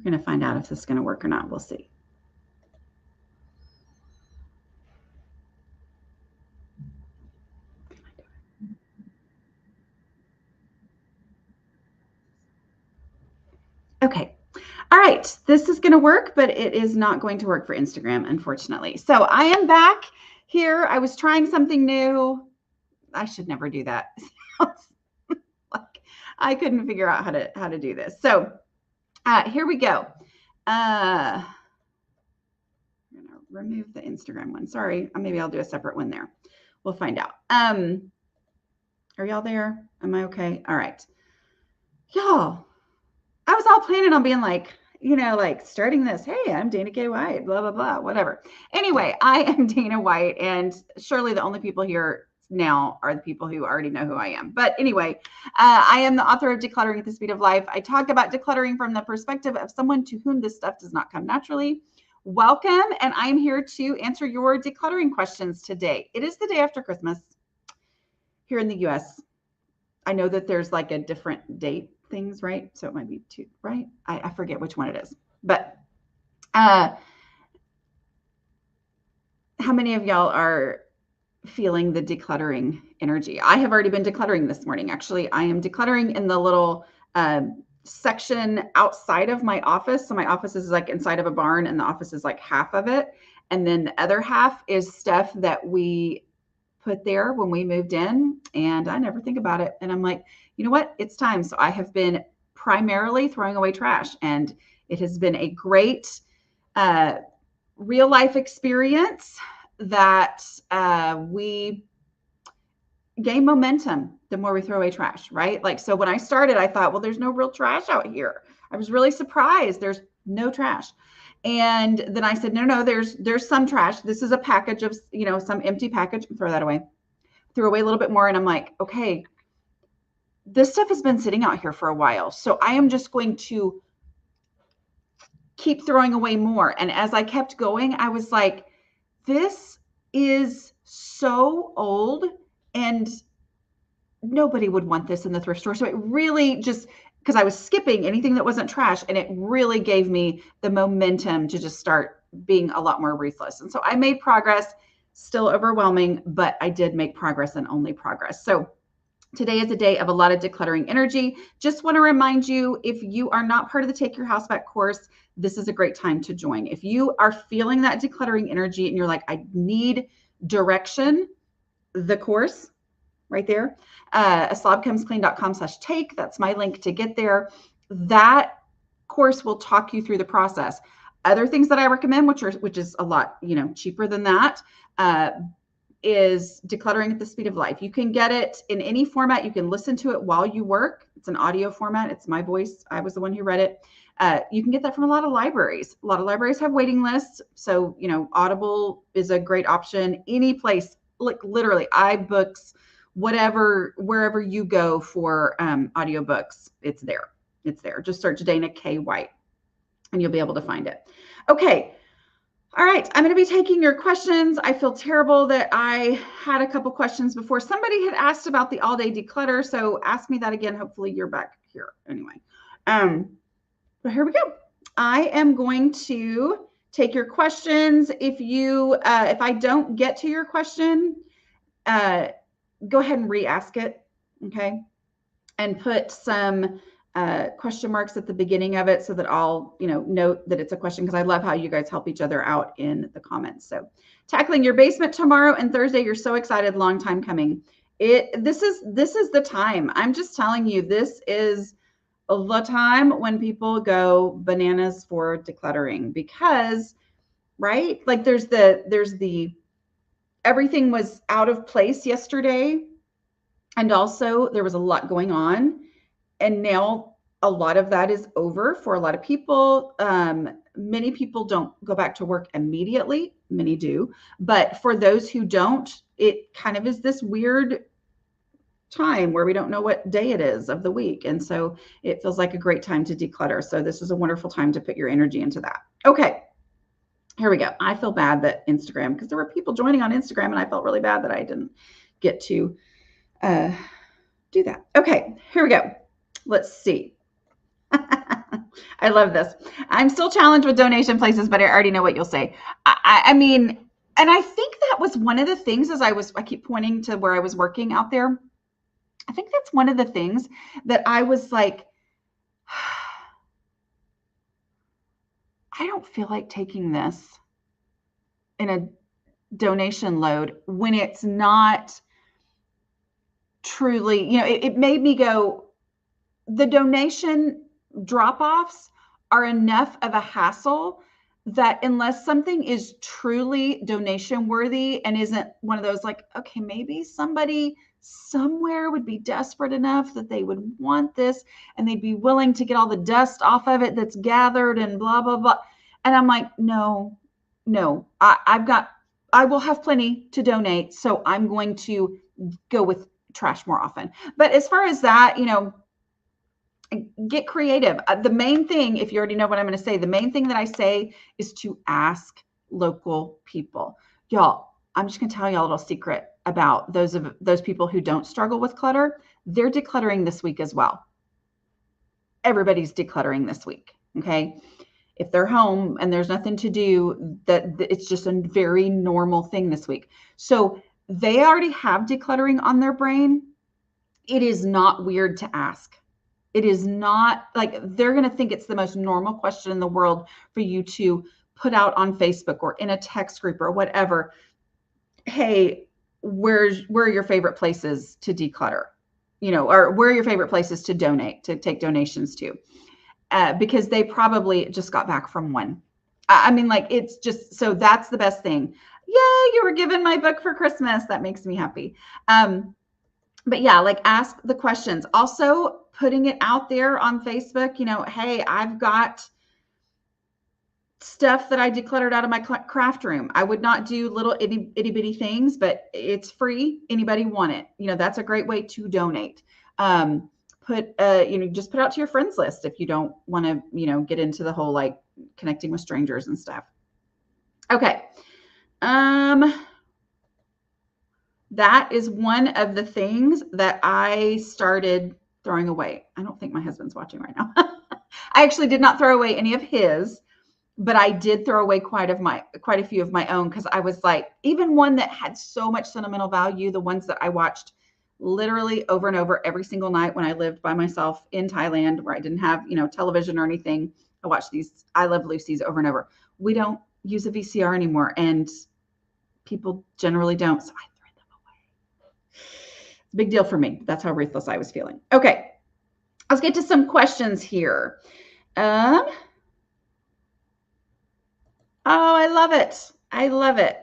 We're going to find out if this is going to work or not. We'll see. Okay. All right. This is going to work, but it is not going to work for Instagram, unfortunately. So I am back here. I was trying something new. I should never do that. Like I couldn't figure out how to do this. So here we go. I'm going to remove the Instagram one. Sorry. Maybe I'll do a separate one there. We'll find out. Are y'all there? Am I okay? All right. Y'all, I was all planning on being like, like starting this. Hey, I'm Dana K. White, blah, blah, blah, whatever. Anyway, I am Dana White, and surely the only people here now are the people who already know who I am. But anyway, I am the author of Decluttering at the Speed of Life. I talk about decluttering from the perspective of someone to whom this stuff does not come naturally. Welcome, and I'm here to answer your decluttering questions today. It is the day after Christmas here in the US. I know that there's like a different date things, right? So it might be two, right? I forget which one it is. But how many of y'all are feeling the decluttering energy? I have already been decluttering this morning. Actually, I am decluttering in the little section outside of my office. So my office is like inside of a barn, and the office is like half of it. And then the other half is stuff that we put there when we moved in, and I never think about it. And I'm like, you know what? It's time. So I have been primarily throwing away trash, and it has been a great real life experience that we gain momentum the more we throw away trash, right? Like, so when I started, I thought, well, there's no real trash out here. I was really surprised. There's no trash. And then I said, no, there's some trash. This is a package of, some empty package. Throw that away. Threw away a little bit more. And I'm like, okay, this stuff has been sitting out here for a while. So I am just going to keep throwing away more. And as I kept going, I was like, this is so old and nobody would want this in the thrift store. So it really just, because I was skipping anything that wasn't trash, and it really gave me the momentum to just start being a lot more ruthless. And so I made progress, still overwhelming, but I did make progress, and only progress. So today is a day of a lot of decluttering energy. Just want to remind you, if you are not part of the Take Your House Back course, this is a great time to join. If you are feeling that decluttering energy and you're like, I need direction, the course right there, aslobcomesclean.com/take. That's my link to get there. That course will talk you through the process. Other things that I recommend, which is a lot, cheaper than that, is Decluttering at the Speed of Life. You can get it in any format. You can listen to it while you work. It's an audio format. It's my voice. I was the one who read it. You can get that from a lot of libraries. A lot of libraries have waiting lists. So, Audible is a great option. Any place, like literally iBooks, whatever, wherever you go for audiobooks, it's there. It's there. Just search Dana K. White and you'll be able to find it. Okay. All right. I'm going to be taking your questions. I feel terrible that I had a couple questions before. Somebody had asked about the all-day declutter, so ask me that again. Hopefully you're back here anyway. But here we go. I am going to take your questions. If I don't get to your question, go ahead and re-ask it, okay? And put some question marks at the beginning of it so that I'll, note that it's a question, because I love how you guys help each other out in the comments. So tackling your basement tomorrow and Thursday. You're so excited. Long time coming. This is the time. I'm just telling you, this is the time when people go bananas for decluttering, because, right? Like there's the everything was out of place yesterday. And also there was a lot going on. And now a lot of that is over for a lot of people. Many people don't go back to work immediately. Many do. But for those who don't, it kind of is this weird time where we don't know what day it is of the week. And so it feels like a great time to declutter. So this is a wonderful time to put your energy into that. Okay. Here we go. I feel bad that Instagram, because there were people joining on Instagram, and I felt really bad that I didn't get to do that. Okay, here we go. Let's see. I love this. I'm still challenged with donation places, but I already know what you'll say. I mean, and I think that was one of the things as I keep pointing to where I was working out there. I think that's one of the things that I was like, I don't feel like taking this in a donation load when it's not truly, it made me go, the donation drop-offs are enough of a hassle that unless something is truly donation worthy and isn't one of those like, okay, maybe somebody somewhere would be desperate enough that they would want this and they'd be willing to get all the dust off of it that's gathered and blah, blah, blah. And I'm like, no, I will have plenty to donate. So I'm going to go with trash more often. But as far as that, get creative. The main thing, if you already know what I'm going to say, the main thing that I say is to ask local people. Y'all, I'm just going to tell y'all a little secret about those people who don't struggle with clutter. They're decluttering this week as well. Everybody's decluttering this week. Okay. If they're home and there's nothing to do, that it's just a very normal thing this week. So they already have decluttering on their brain. It is not weird to ask. It is not like they're going to think it's the most normal question in the world for you to put out on Facebook or in a text group or whatever. Hey, where are your favorite places to declutter? Or where are your favorite places to donate, to take donations to? Because they probably just got back from one. I mean, like, it's just, so that's the best thing. Yay, you were given my book for Christmas. That makes me happy. But yeah, like, ask the questions. Also, putting it out there on Facebook, hey, I've got stuff that I decluttered out of my craft room. I would not do little itty bitty things, but it's free. Anybody want it? That's a great way to donate. Just put out to your friends list if you don't want to, get into the whole like connecting with strangers and stuff. Okay. That is one of the things that I started throwing away. I don't think my husband's watching right now. I actually did not throw away any of his, but I did throw away quite a few of my own, because I was like, even one that had so much sentimental value, the ones that I watched literally over and over every single night when I lived by myself in Thailand, where I didn't have, television or anything. I watched these I Love Lucy's over and over. We don't use a VCR anymore, and people generally don't. So I threw them away. It's a big deal for me. That's how ruthless I was feeling. Okay. Let's get to some questions here. Oh, I love it. I love it.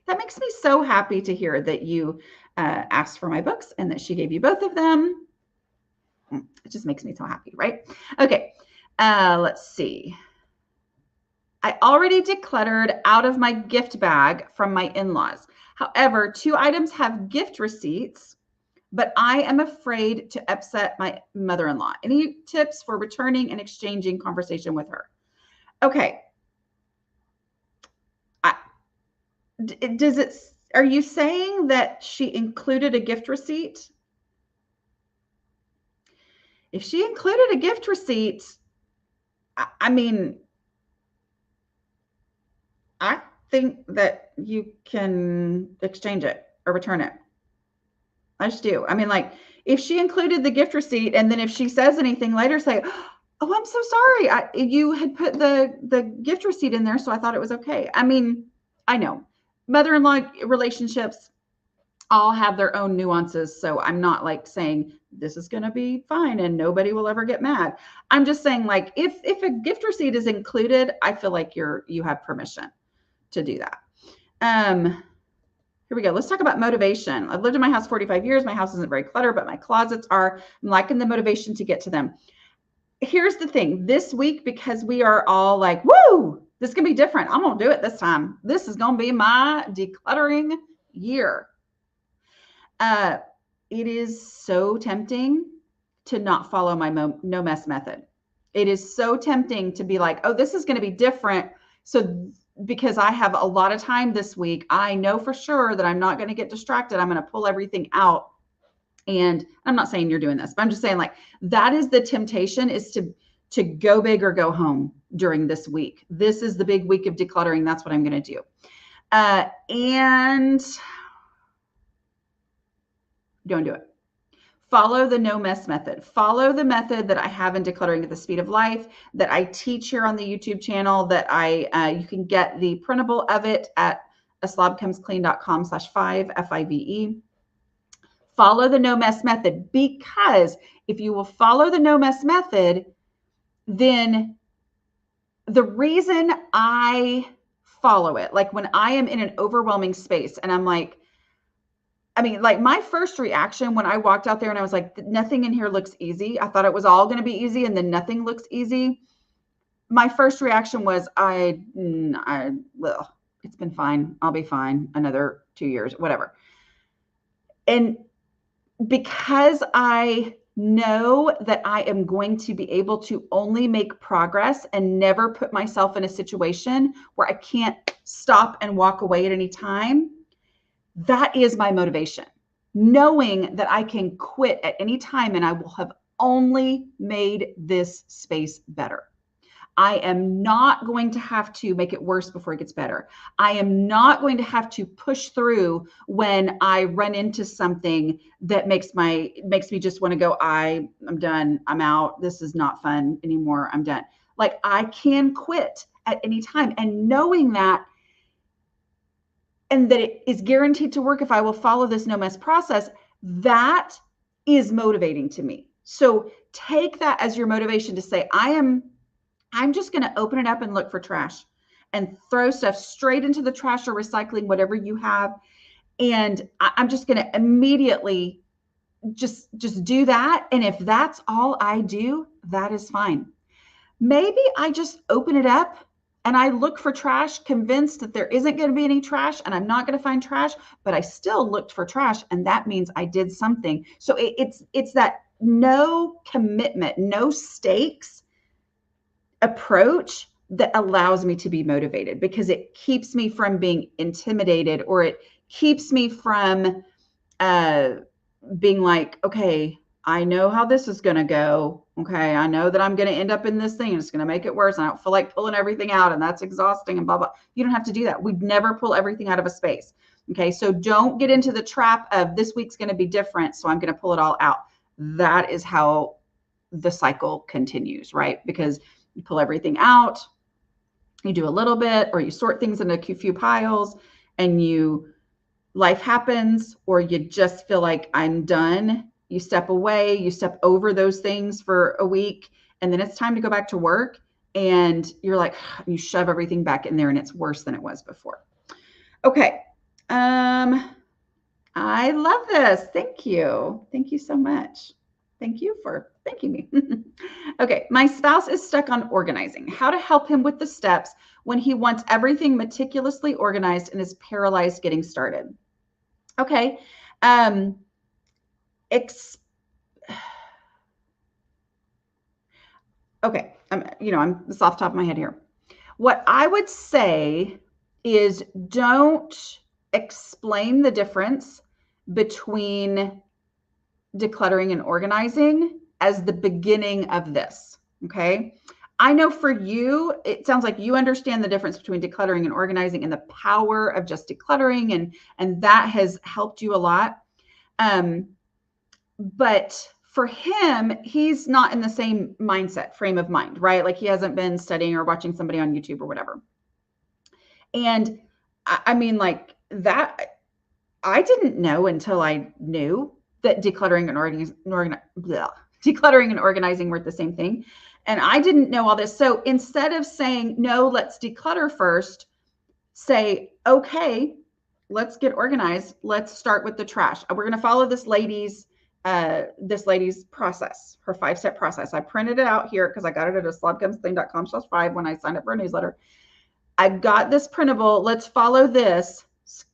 That makes me so happy to hear that you asked for my books and that she gave you both of them. It just makes me so happy, right? Okay. Let's see. I already decluttered out of my gift bag from my in-laws. However, 2 items have gift receipts, but I am afraid to upset my mother-in-law. Any tips for returning and exchanging conversation with her? Okay. Are you saying that she included a gift receipt? If she included a gift receipt, I mean, I think that you can exchange it or return it. I just do. I mean, like, if she included the gift receipt and then if she says anything later, say, oh, I'm so sorry. You had put the gift receipt in there, so I thought it was okay. I mean, I know mother-in-law relationships all have their own nuances. So I'm not like saying this is going to be fine and nobody will ever get mad. I'm just saying, like, if a gift receipt is included, I feel like you have permission to do that. Here we go. Let's talk about motivation. I've lived in my house 45 years. My house isn't very cluttered, but my closets are. I'm liking the motivation to get to them. Here's the thing. This week, because we are all like, woo, this is going to be different. I'm going to do it this time. This is going to be my decluttering year. It is so tempting to not follow my no mess method. It is so tempting to be like, oh, this is going to be different. So because I have a lot of time this week, I know for sure that I'm not going to get distracted. I'm going to pull everything out. And I'm not saying you're doing this, but I'm just saying, like, that is the temptation, is to go big or go home during this week. This is the big week of decluttering. That's what I'm going to do. And don't do it. Follow the no mess method. Follow the method that I have in Decluttering at the Speed of Life, that I teach here on the YouTube channel, that you can get the printable of it at aslobcomesclean.com/5, F-I-V-E. Follow the no mess method, because if you will follow the no mess method, then the reason I follow it, like when I am in an overwhelming space and I'm like, like my first reaction when I walked out there and I was like, nothing in here looks easy. I thought it was all going to be easy, and then nothing looks easy. My first reaction was, well, it's been fine. I'll be fine. Another 2 years, whatever. And because I know that I am going to be able to only make progress and never put myself in a situation where I can't stop and walk away at any time, that is my motivation. Knowing that I can quit at any time and I will have only made this space better. I am not going to have to make it worse before it gets better. I am not going to have to push through when I run into something that makes me just want to go, I'm done. I'm out. This is not fun anymore. I'm done. Like, I can quit at any time. And knowing that, and that it is guaranteed to work if I will follow this no mess process, that is motivating to me. So take that as your motivation to say, I'm just going to open it up and look for trash and throw stuff straight into the trash or recycling, whatever you have. And I'm just going to immediately just do that. And if that's all I do, that is fine. Maybe I just open it up and I look for trash, convinced that there isn't going to be any trash and I'm not going to find trash, but I still looked for trash. And that means I did something. So it's that no commitment, no stakes approach that allows me to be motivated, because it keeps me from being intimidated, or it keeps me from being like, okay, I know how this is going to go. Okay, I know that I'm going to end up in this thing and it's going to make it worse. I don't feel like pulling everything out, and that's exhausting and blah, blah. You don't have to do that. We'd never pull everything out of a space. Okay, so don't get into the trap of this week's going to be different, so I'm going to pull it all out. That is how the cycle continues, right? Because you pull everything out, you do a little bit, or you sort things into a few piles, and life happens, or you just feel like I'm done. You step away, you step over those things for a week, and then it's time to go back to work, and you're like, you shove everything back in there and it's worse than it was before. Okay. I love this. Thank you. Thank you so much. Thank you for thanking me. Okay. My spouse is stuck on organizing. How to help him with the steps when he wants everything meticulously organized and is paralyzed getting started. Okay. Okay. I'm this off the top of my head here. What I would say is, don't explain the difference between decluttering and organizing as the beginning of this. Okay. I know for you, it sounds like you understand the difference between decluttering and organizing and the power of just decluttering. And that has helped you a lot. But for him, he's not in the same frame of mind, right? Like, he hasn't been studying or watching somebody on YouTube or whatever. And I mean, like, that, I didn't know until I knew that decluttering and organizing were the same thing. And I didn't know all this. So instead of saying, no, let's declutter first, say, okay, let's get organized. Let's start with the trash. We're going to follow this lady's process, her 5-step process. I printed it out here because I got it at aslobcomesclean.com/5 when I signed up for a newsletter. I got this printable. Let's follow this,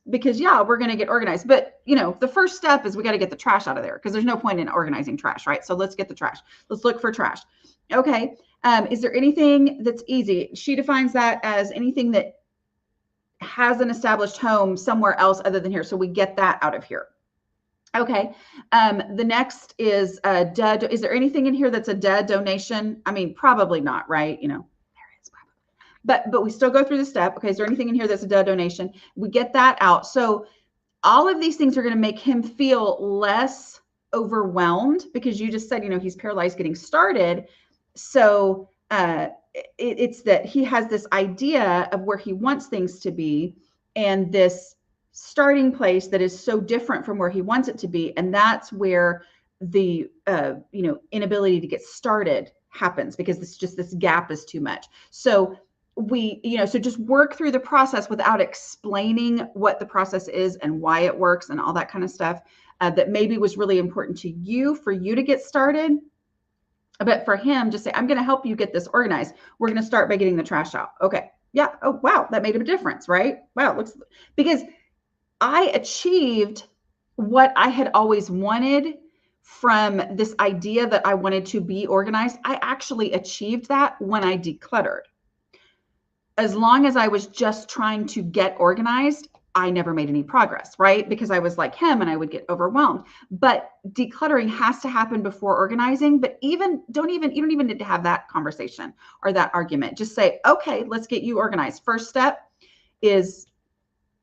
because we're going to get organized. But the first step is we got to get the trash out of there, because there's no point in organizing trash, right? So let's get the trash. Let's look for trash. Okay. Is there anything that's easy? She defines that as anything that has an established home somewhere else other than here. So we get that out of here. Okay. The next is a dead. Is there anything in here that's a dead donation? I mean, probably not, right? You know, there is probably. But we still go through the step. Okay. Is there anything in here that's a dead donation? We get that out. So all of these things are going to make him feel less overwhelmed because you just said, you know, he's paralyzed getting started. So it's that he has this idea of where he wants things to be and this starting place that is so different from where he wants it to be. And that's where the, you know, inability to get started happens because this gap is too much. So so just work through the process without explaining what the process is and why it works and all that kind of stuff that maybe was really important to you for you to get started. But for him, just say, I'm going to help you get this organized. We're going to start by getting the trash out. Okay. Yeah. Oh, wow. That made a difference, right? Wow. Because I achieved what I had always wanted from this idea that I wanted to be organized. I actually achieved that when I decluttered. As long as I was just trying to get organized, I never made any progress, right? Because I was like him and I would get overwhelmed. But decluttering has to happen before organizing. But you don't even need to have that conversation or that argument. Just say, okay, let's get you organized. First step is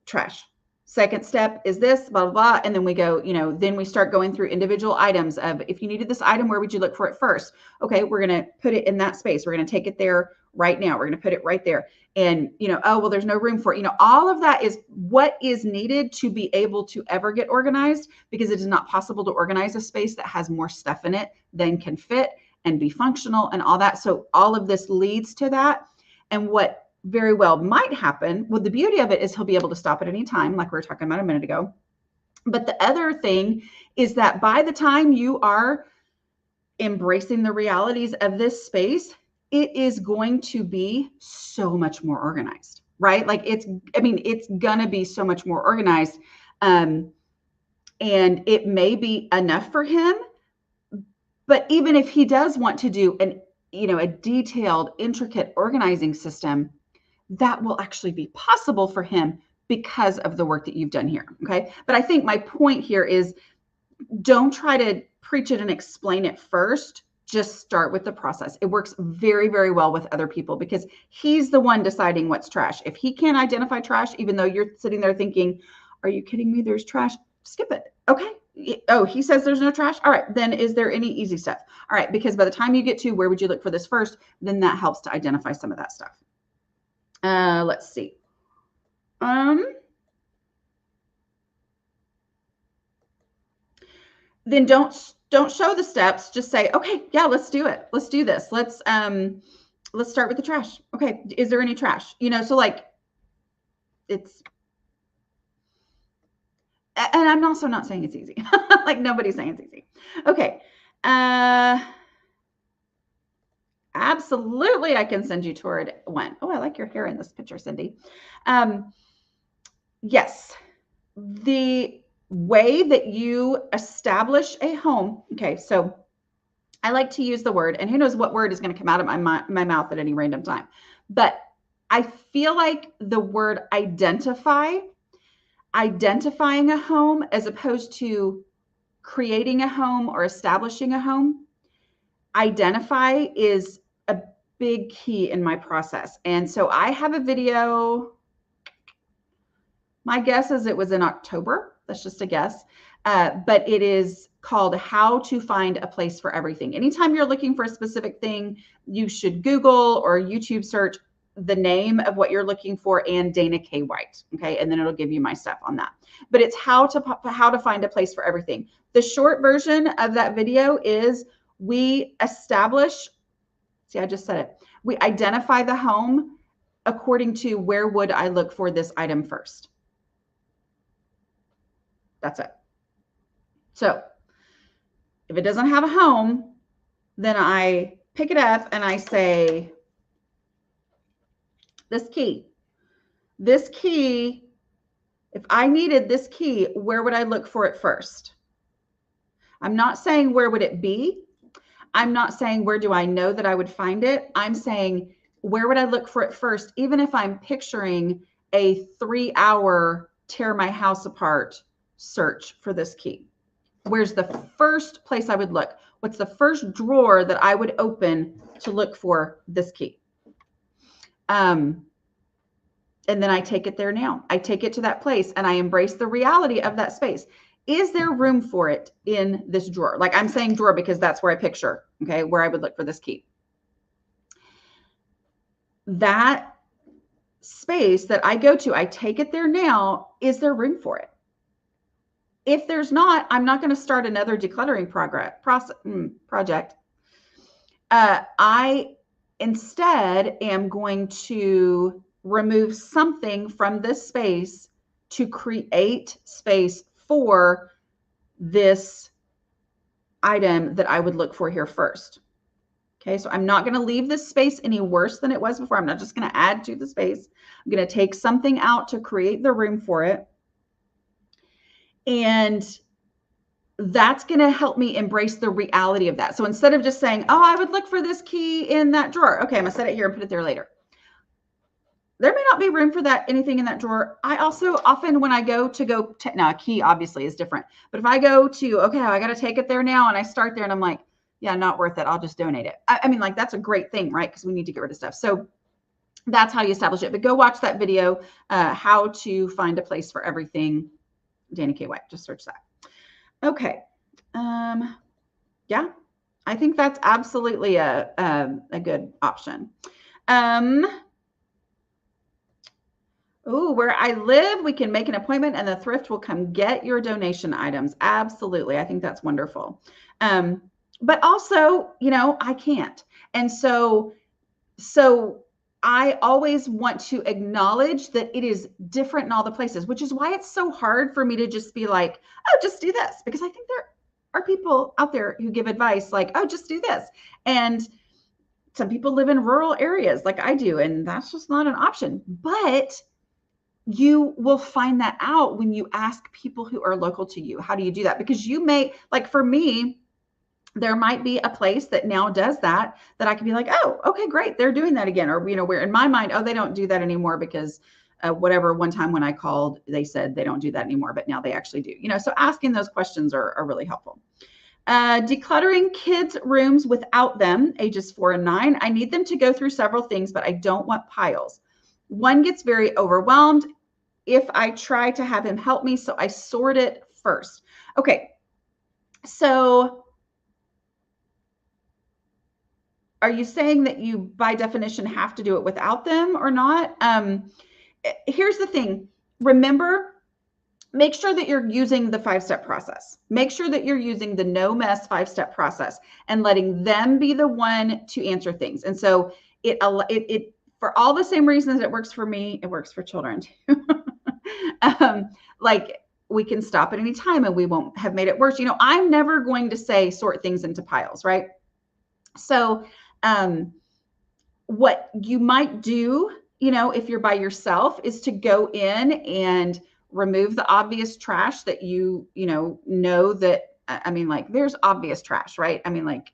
trash. Second step is this, blah, blah, blah. And then we go, then we start going through individual items of, if you needed this item, where would you look for it first? Okay, we're going to put it in that space. We're going to take it there right now. We're going to put it right there. And, oh, well, there's no room for it. All of that is what is needed to be able to ever get organized, because it is not possible to organize a space that has more stuff in it than can fit and be functional and all that. So all of this leads to that. And what very well might happen, well, the beauty of it is he'll be able to stop at any time, like we were talking about a minute ago. But the other thing is that by the time you are embracing the realities of this space, it is going to be so much more organized, right? Like it's gonna be so much more organized. And it may be enough for him, but even if he does want to do a detailed, intricate organizing system, that will actually be possible for him because of the work that you've done here. Okay. But I think my point here is, don't try to preach it and explain it first. Just start with the process. It works very, very well with other people because he's the one deciding what's trash. If he can't identify trash, even though you're sitting there thinking, are you kidding me? There's trash. Skip it. Okay. Oh, he says there's no trash. All right. Then is there any easy stuff? All right. Because by the time you get to where would you look for this first, then that helps to identify some of that stuff. Let's see. Then don't show the steps. Just say, okay, yeah, let's do it. Let's do this. Let's start with the trash. Okay. Is there any trash? So like it's, and I'm also not saying it's easy. Like nobody's saying it's easy. Okay. Absolutely, I can send you toward one. Oh, I like your hair in this picture, Cindy. Yes, the way that you establish a home. Okay, so I like to use the word, and who knows what word is going to come out of my mouth at any random time. But I feel like the word identifying a home as opposed to creating a home or establishing a home, identify is a big key in my process. And so I have a video, my guess is it was in October. That's just a guess. But it is called How to Find a Place for Everything. Anytime you're looking for a specific thing, you should Google or YouTube search the name of what you're looking for and Dana K. White. Okay. And then it'll give you my stuff on that. But it's how to find a place for everything. The short version of that video is we establish, see, I just said it. We identify the home according to where would I look for this item first. That's it. So if it doesn't have a home, then I pick it up and I say, this key, if I needed this key, where would I look for it first? I'm not saying where would it be? I'm not saying where do I know that I would find it? I'm saying where would I look for it first, even if I'm picturing a 3-hour tear my house apart search for this key. where's the first place I would look? What's the first drawer that I would open to look for this key? And then I take it there now. I take it to that place and I embrace the reality of that space. Is there room for it in this drawer? Like I'm saying drawer because that's where I picture, okay, where I would look for this key. That space that I go to, I take it there now. Is there room for it? If there's not, I'm not going to start another decluttering project. I instead am going to remove something from this space to create space for this item that I would look for here first. Okay, so I'm not going to leave this space any worse than it was before. I'm not just going to add to the space. I'm going to take something out to create the room for it. And that's going to help me embrace the reality of that. So instead of just saying, oh, I would look for this key in that drawer. Okay, I'm going to set it here and put it there later. There may not be room for that, anything in that drawer. I also often, when I go now a key obviously is different, but if I go to, okay, I got to take it there now. And I start there and I'm like, yeah, not worth it. I'll just donate it. I mean, like, that's a great thing, right? Because we need to get rid of stuff. So that's how you establish it. But go watch that video, how to find a place for everything. Danny K. White, just search that. Okay. Yeah, I think that's absolutely a good option. Oh, where I live, we can make an appointment and the thrift will come get your donation items. Absolutely. I think that's wonderful. But also, you know, I can't. And so I always want to acknowledge that it is different in all the places, which is why it's so hard for me to just be like, oh, just do this. Because I think there are people out there who give advice like, oh, just do this. And some people live in rural areas like I do, and that's just not an option. But you will find that out when you ask people who are local to you. How do you do that? Because you may, like for me, there might be a place that now does that I can be like, oh, okay, great. They're doing that again. Or, you know, where in my mind, oh, they don't do that anymore because whatever, one time when I called, they said they don't do that anymore, but now they actually do, you know, so asking those questions are really helpful. Decluttering kids' rooms without them, ages 4 and 9. I need them to go through several things, but I don't want piles. One gets very overwhelmed if I try to have him help me, so I sort it first. Okay, so are you saying that you, by definition, have to do it without them or not? Here's the thing. Remember, make sure that you're using the 5-step process. Make sure that you're using the no mess 5-step process and letting them be the one to answer things. And so it for all the same reasons it works for me, it works for children too. Like, we can stop at any time and we won't have made it worse. You know, I'm never going to say sort things into piles, right? So what you might do, you know, if you're by yourself, is to go in and remove the obvious trash that you know that, I mean, like, there's obvious trash, right? I mean, like,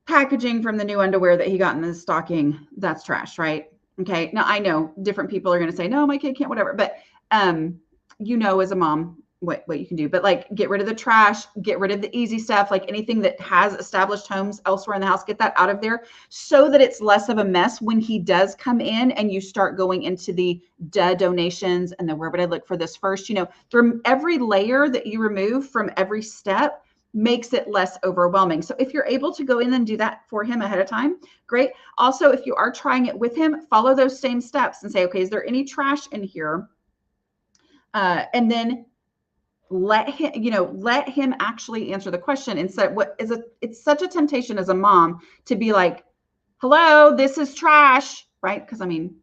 packaging from the new underwear that he got in the stocking, that's trash, right? Okay. Now I know different people are going to say, no, my kid can't, whatever. But, you know, as a mom, what you can do, but like, get rid of the trash, get rid of the easy stuff, like anything that has established homes elsewhere in the house, get that out of there so that it's less of a mess when he does come in and you start going into the donations and then where would I look for this first, you know, from every layer that you remove from every step makes it less overwhelming. So if you're able to go in and do that for him ahead of time, great. Also, if you are trying it with him, follow those same steps and say, okay, is there any trash in here? And then let him actually answer the question instead. It's such a temptation as a mom to be like, hello, this is trash, right? Because I mean,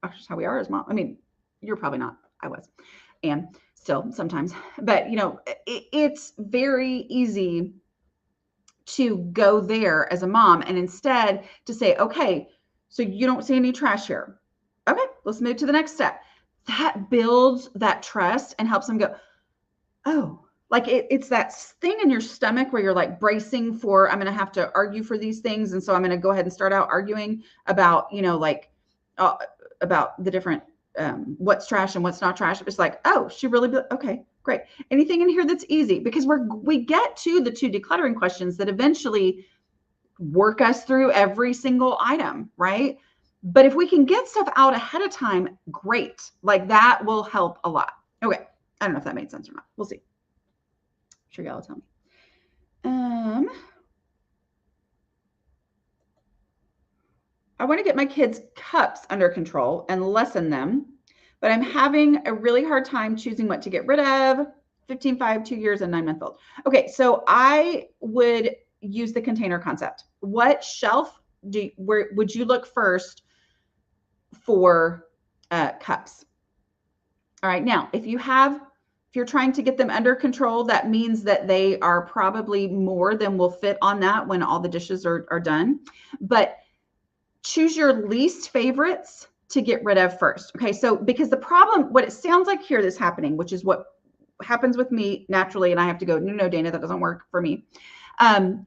that's just how we are as mom. I mean, you're probably not. I was, and still sometimes, but you know, it's very easy to go there as a mom and instead to say, okay, so you don't see any trash here. Okay, let's move to the next step. That builds that trust and helps them go, oh, like it's that thing in your stomach where you're like bracing for, I'm going to have to argue for these things. And so I'm going to go ahead and start out arguing about, you know, like about the different what's trash and what's not trash. It's like, oh, okay, great. Anything in here that's easy, because we get to the 2 decluttering questions that eventually work us through every single item, right? But if we can get stuff out ahead of time, great. Like that will help a lot. Okay. I don't know if that made sense or not. We'll see. I'm sure y'all will tell me. I want to get my kids' cups under control and lessen them, but I'm having a really hard time choosing what to get rid of. 15, 5, 2 years, and 9-month-old. Okay, so I would use the container concept. What shelf would you look first for cups? All right, now if you're trying to get them under control, that means that they are probably more than will fit on that when all the dishes are done. But choose your least favorites to get rid of first. Okay, so because the problem, what it sounds like here that's happening, which is what happens with me naturally, and I have to go, no, Dana, that doesn't work for me,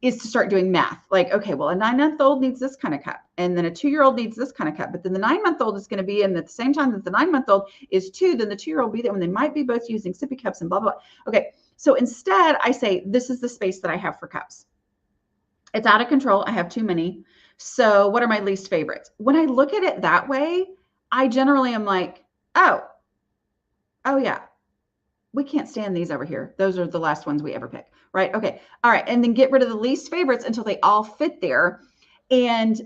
is to start doing math. Like, okay, well, a 9-month-old needs this kind of cup, and then a 2-year-old needs this kind of cup, but then the 9-month-old is going to be in at the same time that the 9-month-old is 2, then the 2-year-old will be there when they might be both using sippy cups and blah, blah, blah. Okay, so instead I say, this is the space that I have for cups. It's out of control. I have too many. So what are my least favorites? When I look at it that way, I generally am like, oh yeah, we can't stand these over here. Those are the last ones we ever pick, right? Okay. All right. And then get rid of the least favorites until they all fit there. And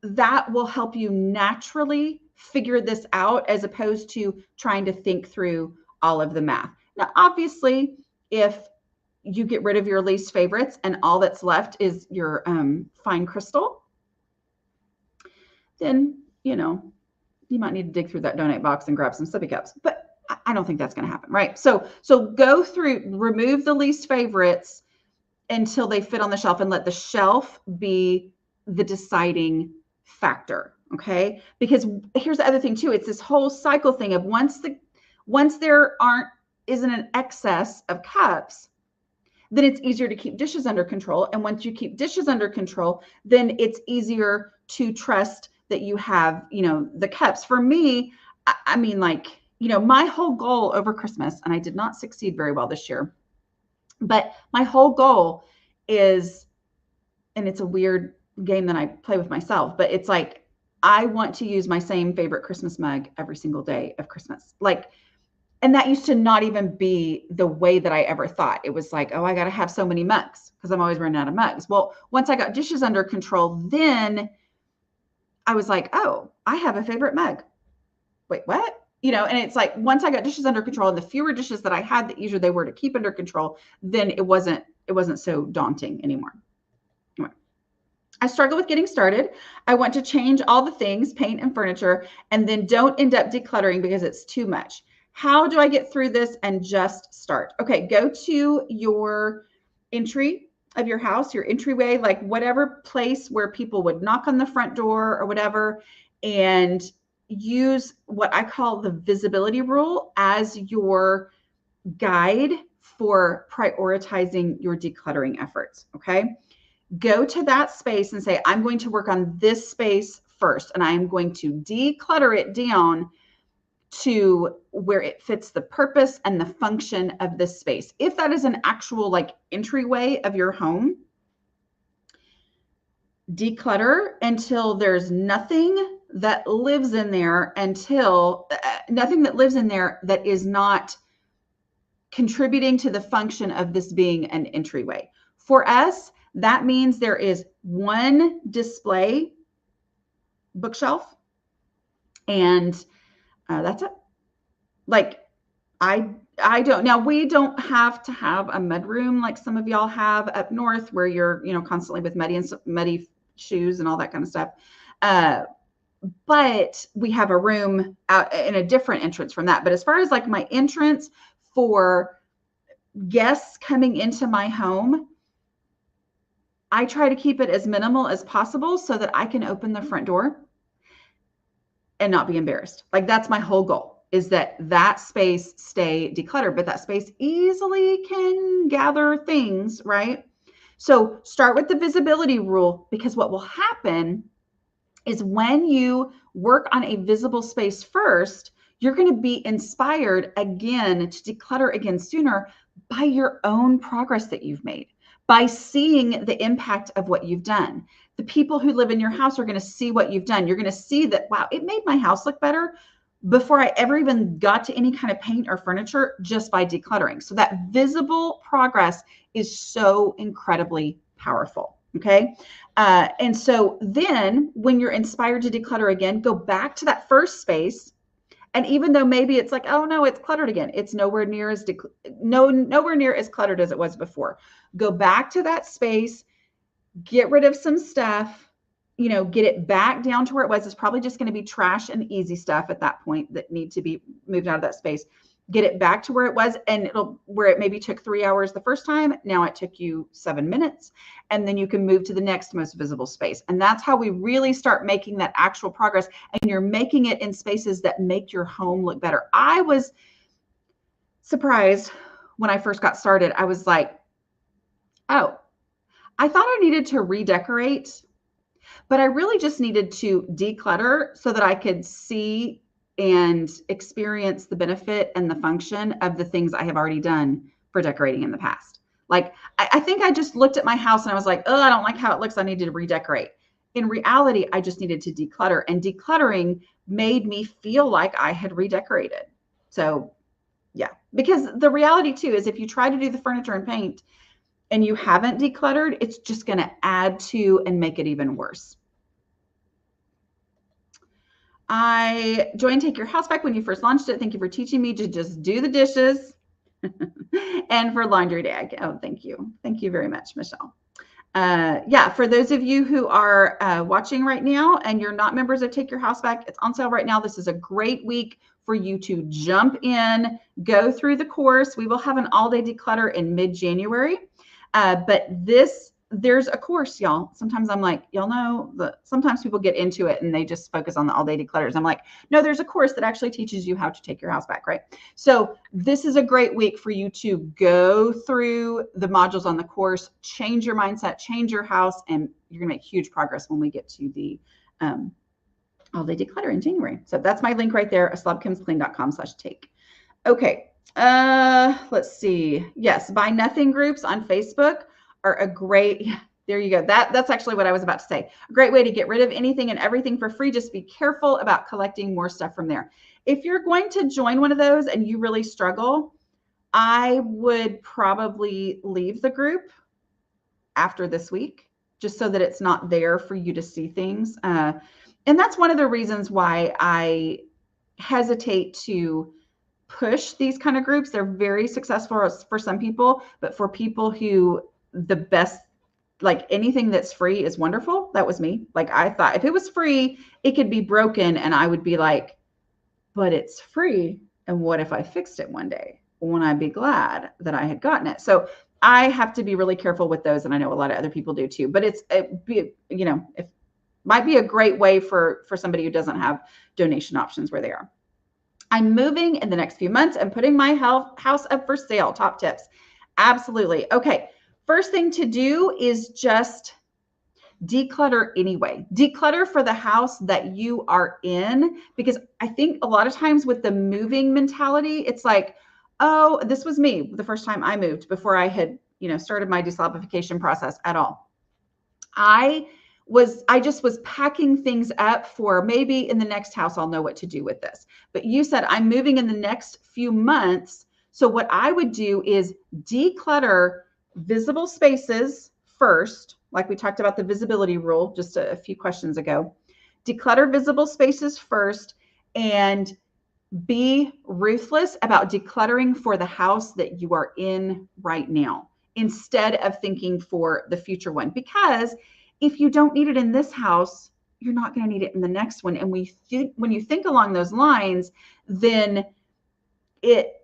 that will help you naturally figure this out as opposed to trying to think through all of the math. Now, obviously, if you get rid of your least favorites and all that's left is your fine crystal, then, you might need to dig through that donate box and grab some sippy cups, but I don't think that's going to happen, right? So go through, remove the least favorites until they fit on the shelf and let the shelf be the deciding factor. Okay. Because here's the other thing too. It's this whole cycle thing of once there isn't an excess of cups, then it's easier to keep dishes under control. And once you keep dishes under control, then it's easier to trust that you have, the cups. For me, I mean, my whole goal over Christmas, and I did not succeed very well this year, but my whole goal is, and it's a weird game that I play with myself, but it's like, I want to use my same favorite Christmas mug every single day of Christmas. And that used to not even be the way that I ever thought. It was like, oh, I got to have so many mugs because I'm always running out of mugs. Well, once I got dishes under control, then I was like, oh, I have a favorite mug. Wait, what? And it's like, once I got dishes under control and the fewer dishes that I had, the easier they were to keep under control, then it wasn't so daunting anymore. Anyway, I struggle with getting started. I want to change all the things, paint and furniture, and then don't end up decluttering because it's too much. How do I get through this and just start? Okay, go to your entry of your house, your entryway, like whatever place where people would knock on the front door or whatever, and use what I call the visibility rule as your guide for prioritizing your decluttering efforts. Okay, go to that space and say, I'm going to work on this space first, and I'm going to declutter it down to where it fits the purpose and the function of this space. If that is an actual entryway of your home, declutter until there's nothing that lives in there that is not contributing to the function of this being an entryway. For us, that means there is one display bookshelf, and that's it. I don't, now we don't have to have a mud room like some of y'all have up north where you're, constantly with muddy shoes and all that kind of stuff. But we have a room out in a different entrance from that. But as far as my entrance for guests coming into my home, I try to keep it as minimal as possible so that I can open the front door and not be embarrassed. That's my whole goal, is that space stay decluttered, but that space easily can gather things, right? So start with the visibility rule, because what will happen is when you work on a visible space first, you're going to be inspired again to declutter again sooner by your own progress that you've made, by seeing the impact of what you've done. The people who live in your house are going to see what you've done. You're going to see that, wow, it made my house look better before I ever even got to any kind of paint or furniture, just by decluttering. So that visible progress is so incredibly powerful. Okay. And so then when you're inspired to declutter again, go back to that first space. And even though maybe it's like, oh no, it's cluttered again, it's nowhere near as nowhere near as cluttered as it was before. Go back to that space, get rid of some stuff, get it back down to where it was. It's probably just going to be trash and easy stuff at that point that need to be moved out of that space. Get it back to where it was, and where it maybe took 3 hours the first time, now it took you 7 minutes, and then you can move to the next most visible space. And that's how we really start making that actual progress. And you're making it in spaces that make your home look better. I was surprised when I first got started. I was like, oh, I thought I needed to redecorate, but I really just needed to declutter so that I could see and experience the benefit and the function of the things I have already done for decorating in the past. Like, I think I just looked at my house and I was like, oh, I don't like how it looks. I need to redecorate. In reality, I just needed to declutter, and decluttering made me feel like I had redecorated. So yeah, because the reality too is if you try to do the furniture and paint and you haven't decluttered, it's just going to add to and make it even worse. I joined Take Your House Back when you first launched it. Thank you for teaching me to just do the dishes and for laundry day. Oh, thank you. Thank you very much, Michelle. Yeah, for those of you who are watching right now and you're not members of Take Your House Back, it's on sale right now. This is a great week for you to jump in, go through the course. We will have an all-day declutter in mid-January. But there's a course, y'all. Sometimes I'm like, y'all know, sometimes people get into it and they just focus on the all-day declutters. I'm like, no, there's a course that actually teaches you how to take your house back, right? So this is a great week for you to go through the modules on the course, change your mindset, change your house, and you're gonna make huge progress when we get to the all-day declutter in January. So that's my link right there, aslobkimsclean.com/take. Okay. Let's see. Yes, Buy Nothing groups on Facebook are a great, there you go. That's actually what I was about to say. A great way to get rid of anything and everything for free. Just be careful about collecting more stuff from there. If you're going to join one of those and you really struggle, I would probably leave the group after this week, just so that it's not there for you to see things. And that's one of the reasons why I hesitate to push these kind of groups. They're very successful for some people, but for people who the best, like anything that's free is wonderful. That was me. Like, I thought if it was free, it could be broken. And I would be like, but it's free. And what if I fixed it one day? Wouldn't I be glad that I had gotten it? So I have to be really careful with those. And I know a lot of other people do too, but it might be a great way for somebody who doesn't have donation options where they are. I'm moving in the next few months and putting my house up for sale. Top tips. Absolutely. Okay. First thing to do is just declutter anyway. Declutter for the house that you are in, because I think a lot of times with the moving mentality, it's like, oh, this was me the first time I moved before I had, started my deslobification process at all. I just was packing things up for maybe in the next house, I'll know what to do with this. But you said I'm moving in the next few months. So what I would do is declutter visible spaces first, like we talked about the visibility rule just a few questions ago. Declutter visible spaces first and be ruthless about decluttering for the house that you are in right now, instead of thinking for the future one. Because if you don't need it in this house, you're not going to need it in the next one. And when you think along those lines, then it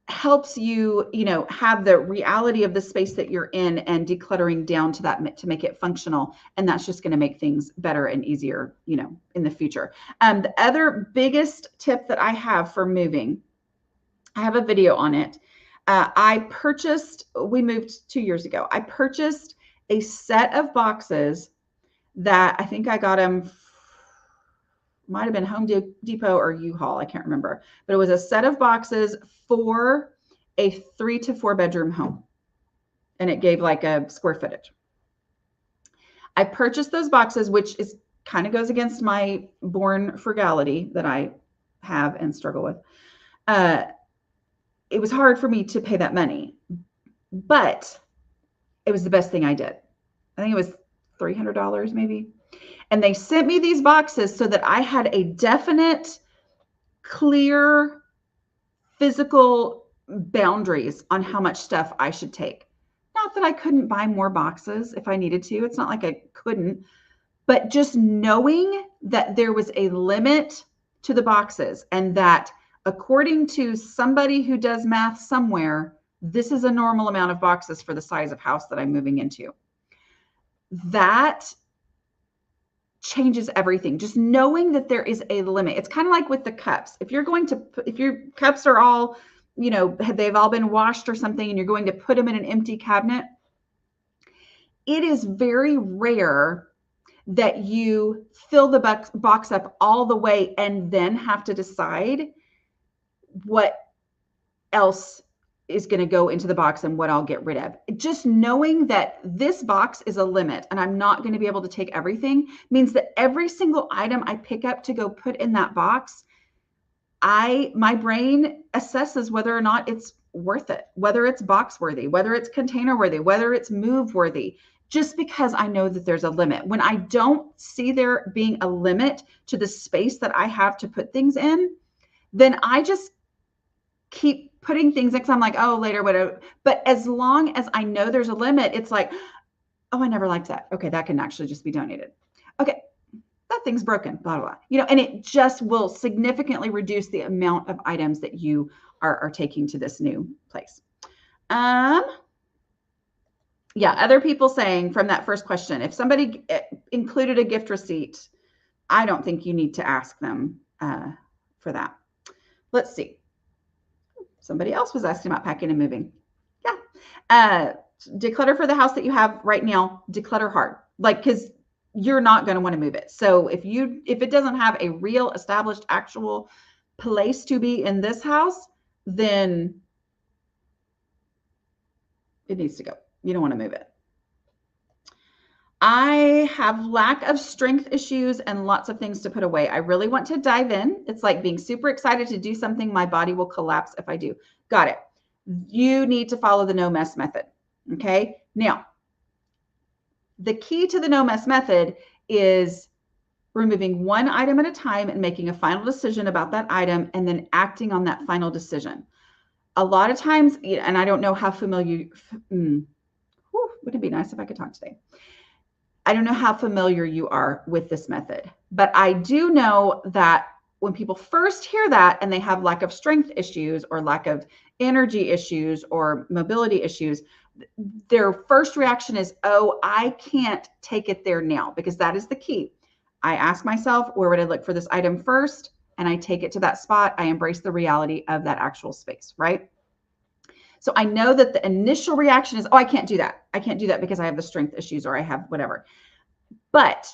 helps you, have the reality of the space that you're in and decluttering down to that to make it functional. And that's just going to make things better and easier, in the future. The other biggest tip that I have for moving, I have a video on it. We moved 2 years ago. I purchased a set of boxes that I think I got them might have been Home Depot or U-Haul, I can't remember, but it was a set of boxes for a 3 to 4 bedroom home. And it gave like a square footage. I purchased those boxes, which is kind of goes against my born frugality that I have and struggle with. It was hard for me to pay that money, but it was the best thing I did. I think it was $300 maybe. And they sent me these boxes so that I had a definite, clear, physical boundaries on how much stuff I should take. Not that I couldn't buy more boxes if I needed to. It's not like I couldn't, but just knowing that there was a limit to the boxes and that according to somebody who does math somewhere, this is a normal amount of boxes for the size of house that I'm moving into. That changes everything. Just knowing that there is a limit. It's kind of like with the cups. If you're going to, if your cups are all, you know, they've all been washed or something and you're going to put them in an empty cabinet, it is very rare that you fill the box up all the way and then have to decide what else is going to go into the box and what I'll get rid of. Just knowing that this box is a limit and I'm not going to be able to take everything means that every single item I pick up to go put in that box, my brain assesses whether or not it's worth it, whether it's box worthy, whether it's container worthy, whether it's move worthy, just because I know that there's a limit. When I don't see there being a limit to the space that I have to put things in, then I just keep putting things in because I'm like, oh, later, whatever. But as long as I know there's a limit, it's like, oh, I never liked that. Okay, that can actually just be donated. Okay, that thing's broken, blah, blah, blah. You know, and it just will significantly reduce the amount of items that you are taking to this new place. Yeah, other people saying from that first question, if somebody included a gift receipt, I don't think you need to ask them for that. Let's see. Somebody else was asking about packing and moving. Yeah. Declutter for the house that you have right now. Declutter hard. Like, because you're not going to want to move it. So if it doesn't have a real established actual place to be in this house, then it needs to go. You don't want to move it. I have lack of strength issues and lots of things to put away. I really want to dive in. It's like being super excited to do something. My body will collapse if I do. Got it. You need to follow the no mess method. Okay. Now, the key to the no mess method is removing one item at a time and making a final decision about that item and then acting on that final decision. A lot of times, and I don't know how familiar, wouldn't it be nice if I could talk today? I don't know how familiar you are with this method, but I do know that when people first hear that and they have lack of strength issues or lack of energy issues or mobility issues, their first reaction is, oh, I can't take it there now, because that is the key. I ask myself, where would I look for this item first? And I take it to that spot. I embrace the reality of that actual space, right? So I know that the initial reaction is, oh, I can't do that. I can't do that because I have the strength issues or I have whatever. But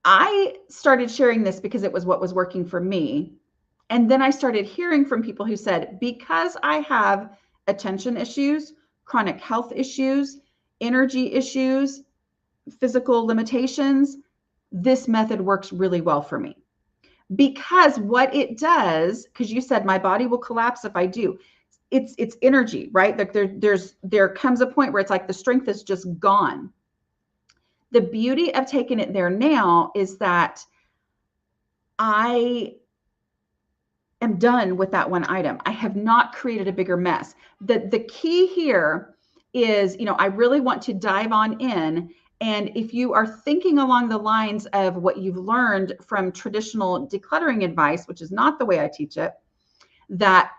I started sharing this because it was what was working for me. And then I started hearing from people who said, because I have attention issues, chronic health issues, energy issues, physical limitations, this method works really well for me. Because what it does, because you said my body will collapse if I do, it's energy, right? Like there comes a point where it's like the strength is just gone. The beauty of taking it there now is that I am done with that one item. I have not created a bigger mess. The key here is, I really want to dive on in. And if you are thinking along the lines of what you've learned from traditional decluttering advice, which is not the way I teach it, that,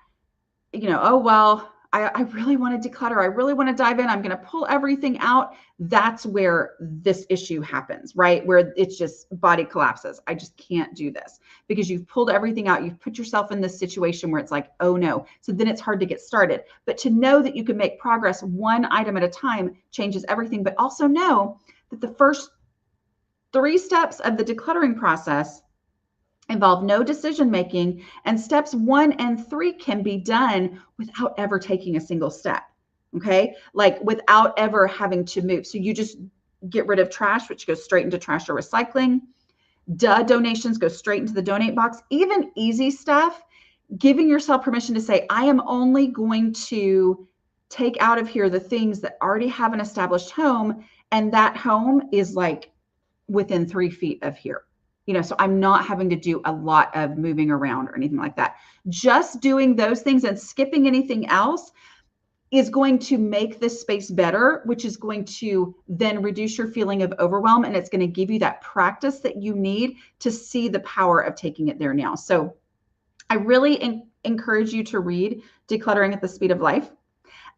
oh, well, I really want to declutter. I really want to dive in. I'm going to pull everything out. That's where this issue happens, right? Where it's just body collapses. I just can't do this because you've pulled everything out. You've put yourself in this situation where it's like, oh no. So then it's hard to get started. But to know that you can make progress one item at a time changes everything. But also know that the first 3 steps of the decluttering process involve no decision making, and steps 1 and 3 can be done without ever taking a single step. Okay, like without ever having to move. So you just get rid of trash, which goes straight into trash or recycling. Donations go straight into the donate box. Even easy stuff, giving yourself permission to say, I am only going to take out of here the things that already have an established home, and that home is like within 3 feet of here. So I'm not having to do a lot of moving around or anything like that. Just doing those things and skipping anything else is going to make this space better, which is going to then reduce your feeling of overwhelm. And it's going to give you that practice that you need to see the power of taking it there now. So I really encourage you to read Decluttering at the Speed of Life.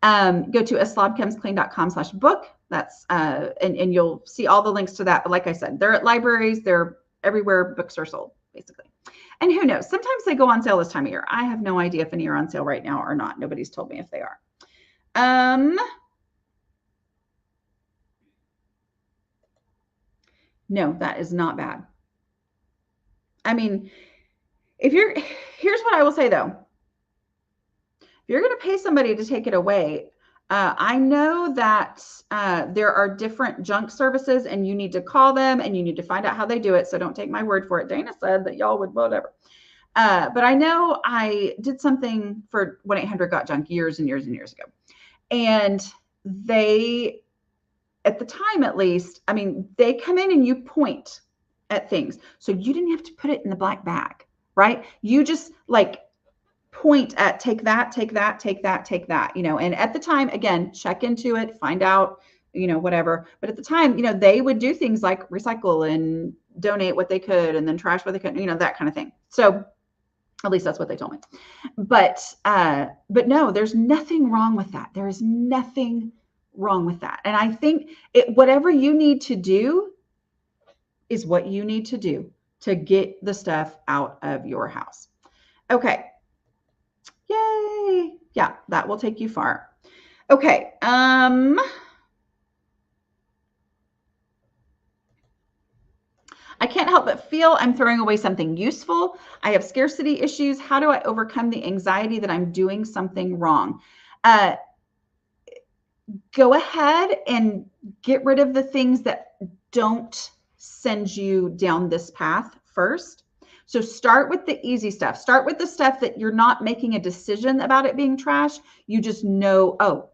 Go to aslobcomesclean.com/book. That's and you'll see all the links to that. But like I said, they're at libraries, they're everywhere books are sold, basically. And who knows? Sometimes they go on sale this time of year. I have no idea if any are on sale right now or not. Nobody's told me if they are. No, that is not bad. I mean, here's what I will say though. If you're going to pay somebody to take it away, I know that there are different junk services and you need to call them and you need to find out how they do it. So don't take my word for it. Dana said that y'all would whatever. But I know I did something for 1-800-GOT-JUNK years and years and years ago. And they, at the time at least, I mean, they come in and you point at things. So you didn't have to put it in the black bag, right? You just like point at take that, take that, take that, take that, and at the time, again, check into it, find out, whatever. But at the time, they would do things like recycle and donate what they could and then trash what they couldn't, that kind of thing. So at least that's what they told me. But no, there's nothing wrong with that. There is nothing wrong with that. And I think whatever you need to do is what you need to do to get the stuff out of your house. Okay. Yay. Yeah, that will take you far. Okay. I can't help but feel I'm throwing away something useful. I have scarcity issues. How do I overcome the anxiety that I'm doing something wrong? Go ahead and get rid of the things that don't send you down this path first. So start with the easy stuff. Start with the stuff that you're not making a decision about it being trash. You just know, oh,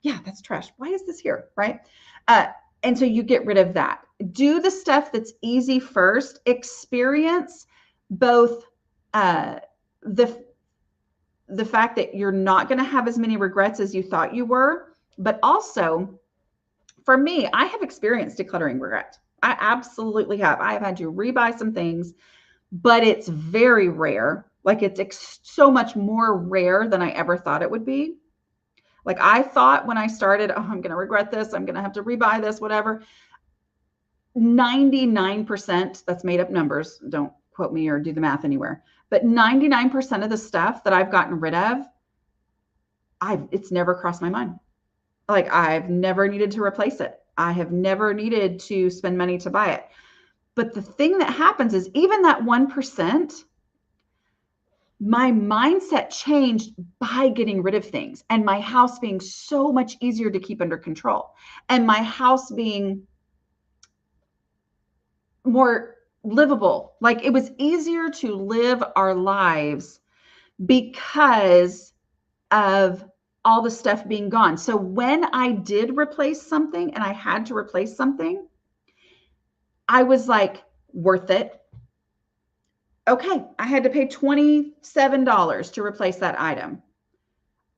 yeah, that's trash. Why is this here, right? And so you get rid of that. Do the stuff that's easy first. Experience both the fact that you're not going to have as many regrets as you thought you were, but also, for me, I have experienced decluttering regret. I absolutely have. I have had to rebuy some things, but it's very rare. Like it's so much more rare than I ever thought it would be. Like I thought when I started, oh, I'm going to regret this. I'm going to have to rebuy this, whatever. 99%, that's made up numbers. Don't quote me or do the math anywhere. But 99% of the stuff that I've gotten rid of, it's never crossed my mind. Like I've never needed to replace it. I have never needed to spend money to buy it. But the thing that happens is even that 1%, my mindset changed by getting rid of things and my house being so much easier to keep under control and my house being more livable. Like it was easier to live our lives because of all the stuff being gone. So when I did replace something and I had to replace something, I was like, worth it. Okay, I had to pay $27 to replace that item.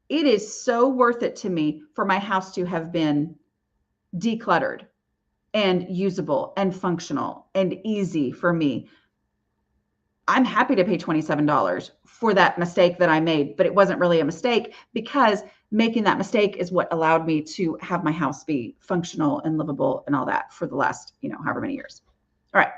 It is so worth it to me for my house to have been decluttered and usable and functional and easy for me. I'm happy to pay $27 for that mistake that I made, but it wasn't really a mistake because making that mistake is what allowed me to have my house be functional and livable and all that for the last, however many years. All right.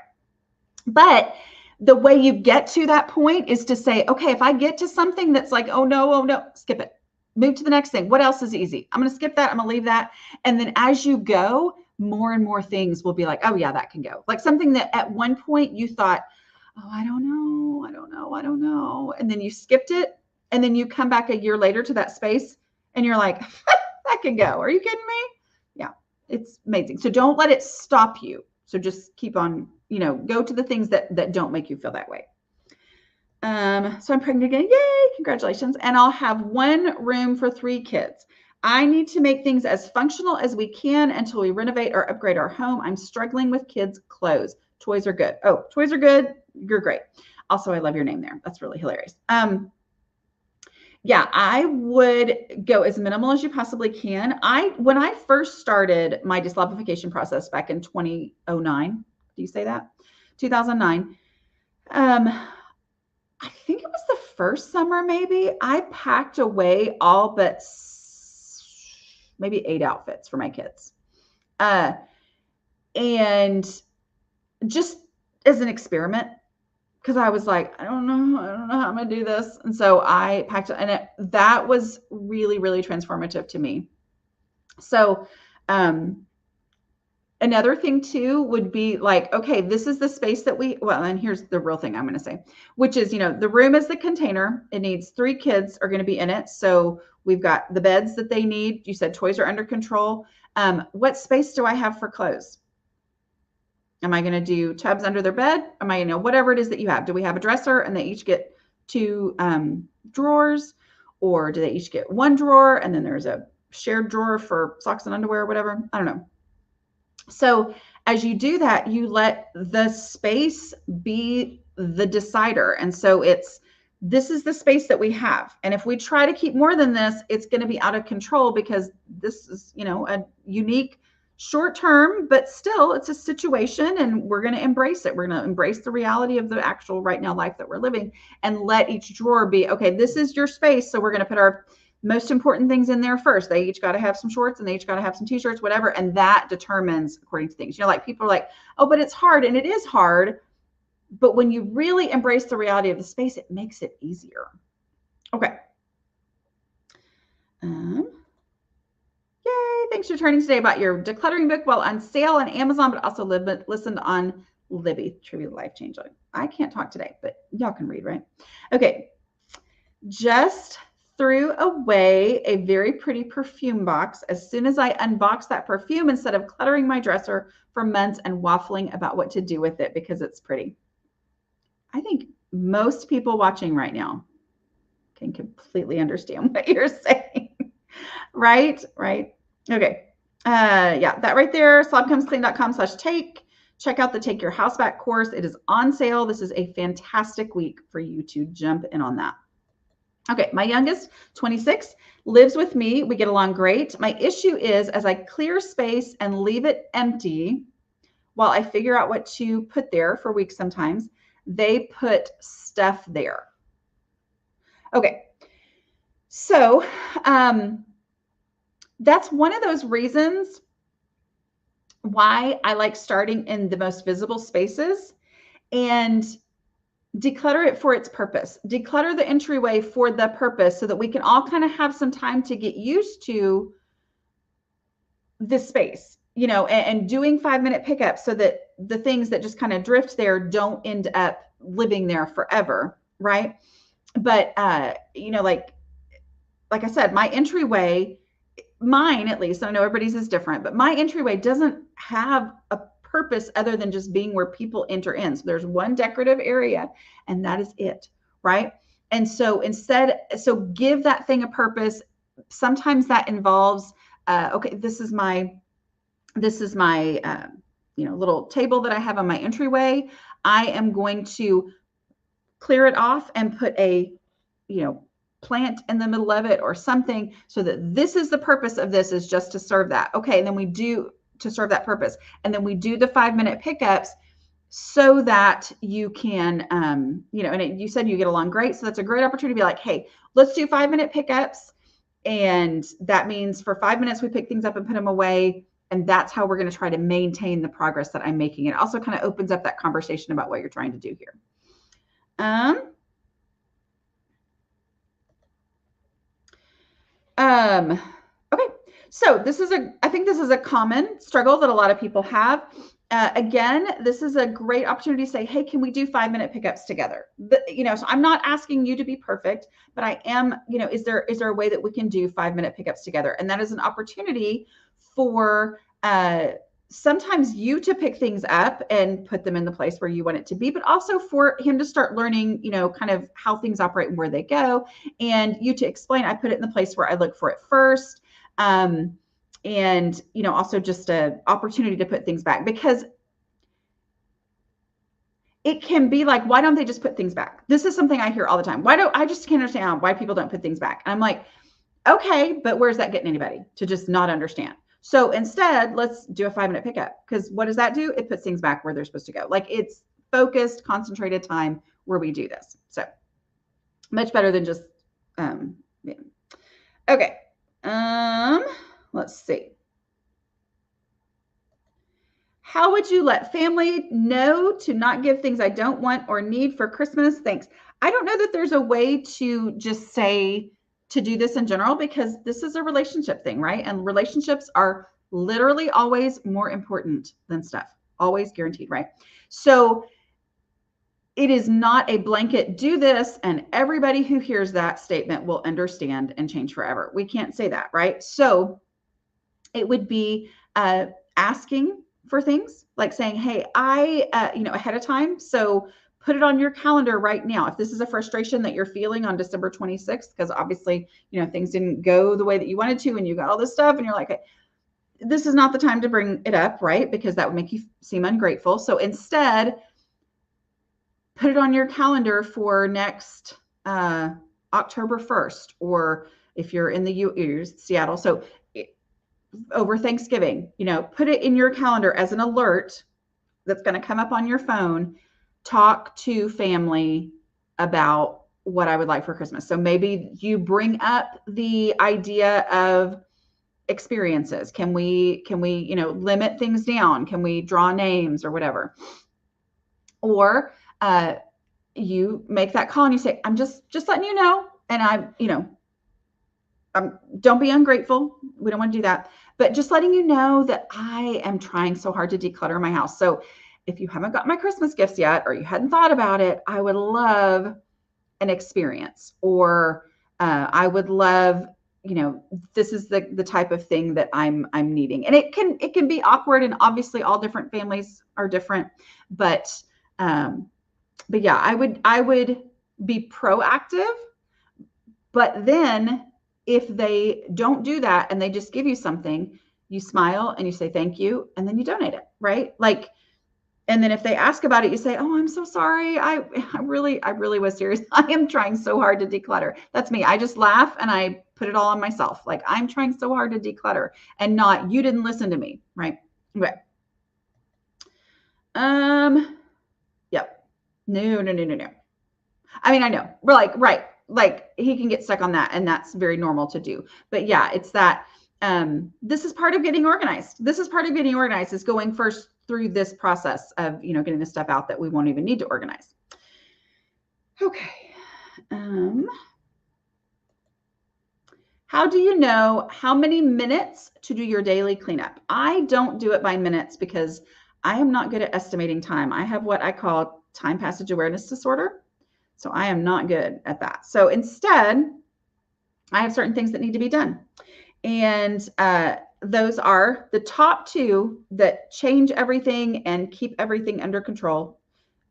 But the way you get to that point is to say, okay, if I get to something that's like, oh no, skip it. Move to the next thing. What else is easy? I'm going to skip that. I'm going to leave that. And then as you go, more and more things will be like, oh yeah, that can go. Like something that at one point you thought, oh, I don't know. And then you skipped it. And then you come back a year later to that space and you're like, that can go. Are you kidding me? Yeah, it's amazing. So don't let it stop you. So just keep on, go to the things that don't make you feel that way. So I'm pregnant again. Yay, congratulations. And I'll have one room for 3 kids. I need to make things as functional as we can until we renovate or upgrade our home. I'm struggling with kids' clothes. Toys are good. Oh, toys are good. You're great. Also, I love your name there. That's really hilarious. Yeah, I would go as minimal as you possibly can. When I first started my dislobification process back in 2009, do you say that? 2009. I think it was the first summer, maybe, I packed away all but maybe 8 outfits for my kids. And just as an experiment, because I was like, I don't know how I'm going to do this. And so I packed it, and that was really, really transformative to me. So, another thing too would be like, okay, this is the space that and here's the real thing I'm going to say, which is, the room is the container. It needs 3 kids are going to be in it. So we've got the beds that they need. You said toys are under control. What space do I have for clothes? Am I going to do tubs under their bed? Am I, whatever it is that you have? Do we have a dresser and they each get 2 drawers, or do they each get 1 drawer and then there's a shared drawer for socks and underwear or whatever? I don't know. So as you do that, you let the space be the decider. And so this is the space that we have. And if we try to keep more than this, it's going to be out of control, because this is, a unique short term, but still it's a situation, and we're going to embrace it. We're going to embrace the reality of the actual right now life that we're living, and let each drawer be, okay, this is your space. So we're going to put our most important things in there first. They each got to have some shorts, and they each got to have some t-shirts, whatever. And that determines according to things, like people are like, oh, but it's hard. And it is hard. But when you really embrace the reality of the space, it makes it easier. Okay. Yay. Thanks for turning today about your decluttering book while on sale on Amazon, but also listened on Libby, Trivia Life Change. I can't talk today, but y'all can read, right? Okay. Just threw away a very pretty perfume box as soon as I unboxed that perfume, instead of cluttering my dresser for months and waffling about what to do with it because it's pretty. I think most people watching right now can completely understand what you're saying. Right? Okay. Yeah, that right there, slobcomesclean.com/take. Check out the Take Your House Back course. It is on sale. This is a fantastic week for you to jump in on that. Okay, my youngest, 26, lives with me. We get along great. My issue is, as I clear space and leave it empty while I figure out what to put there for weeks sometimes, they put stuff there. Okay, so that's one of those reasons why I like starting in the most visible spaces and declutter it for its purpose. Declutter the entryway for the purpose, so that we can all kind of have some time to get used to this space, and doing 5-minute pickups, so that the things that just kind of drift there don't end up living there forever, right? But like I said, my entryway, mine at least, I know everybody's is different, but my entryway doesn't have a purpose other than just being where people enter in. So there's one decorative area, and that is it, right? And so give that thing a purpose. Sometimes that involves, okay, this is my little table that I have on my entryway. I am going to clear it off and put a plant in the middle of it or something, so that this is the purpose of this, is just to serve that. Okay, and then we do to serve that purpose. And then we do the 5-minute pickups so that you can, and you said you get along great. So that's a great opportunity to be like, hey, let's do 5-minute pickups. And that means for 5 minutes, we pick things up and put them away. And that's how we're going to try to maintain the progress that I'm making. It also kind of opens up that conversation about what you're trying to do here. Okay. So I think this is a common struggle that a lot of people have. Again, this is a great opportunity to say, hey, can we do 5-minute pickups together? So I'm not asking you to be perfect, but I am, is there a way that we can do 5-minute pickups together? And that is an opportunity for sometimes you to pick things up and put them in the place where you want it to be, but also for him to start learning, kind of how things operate and where they go. And you to explain, I put it in the place where I look for it first. And also just an opportunity to put things back, because it can be like, why don't they just put things back? This is something I hear all the time. I just can't understand why people don't put things back. And I'm like, okay, but where's that getting anybody to just not understand? So instead, let's do a 5-minute pickup, because what does that do? It puts things back where they're supposed to go. Like, it's focused, concentrated time where we do this. So much better than just, yeah. Okay. Let's see. How would you let family know to not give things I don't want or need for Christmas? Thanks. I don't know that there's a way to just say to do this in general, because this is a relationship thing, right? And relationships are literally always more important than stuff. Always guaranteed, right? So it is not a blanket do this and everybody who hears that statement will understand and change forever. We can't say that, right? So it would be asking for things, like saying, hey, ahead of time. So put it on your calendar right now. If this is a frustration that you're feeling on December 26th, because obviously, things didn't go the way that you wanted to, and you got all this stuff and you're like, hey, this is not the time to bring it up, right? Because that would make you seem ungrateful. So instead, put it on your calendar for next October 1st, or if you're in the Seattle. So over Thanksgiving, put it in your calendar as an alert that's going to come up on your phone. Talk to family about what I would like for Christmas. So maybe you bring up the idea of experiences. Can we, limit things down? Can we draw names or whatever? Or you make that call and you say, I'm just letting you know. And don't be ungrateful. We don't want to do that. But just letting you know that I am trying so hard to declutter my house. So if you haven't got my Christmas gifts yet, or you hadn't thought about it, I would love an experience, or I would love, this is the type of thing that I'm needing. And it can be awkward, and obviously all different families are different, but yeah, I would be proactive. But then if they don't do that and they just give you something, you smile and you say thank you, and then you donate it, right? Like, and then if they ask about it, you say, oh, I'm so sorry. I really was serious. I am trying so hard to declutter. That's me. I just laugh and I put it all on myself. Like, I'm trying so hard to declutter, and not, you didn't listen to me, right? Okay. Yep. No. I mean, I know we're like, right. Like, he can get stuck on that, and that's very normal to do. But yeah, it's that, this is part of getting organized. This is part of getting organized, is going first through this process of, getting the stuff out that we won't even need to organize. Okay. How do you know how many minutes to do your daily cleanup? I don't do it by minutes, because I am not good at estimating time. I have what I call time passage awareness disorder. So I am not good at that. So instead, I have certain things that need to be done. And those are the top two that change everything and keep everything under control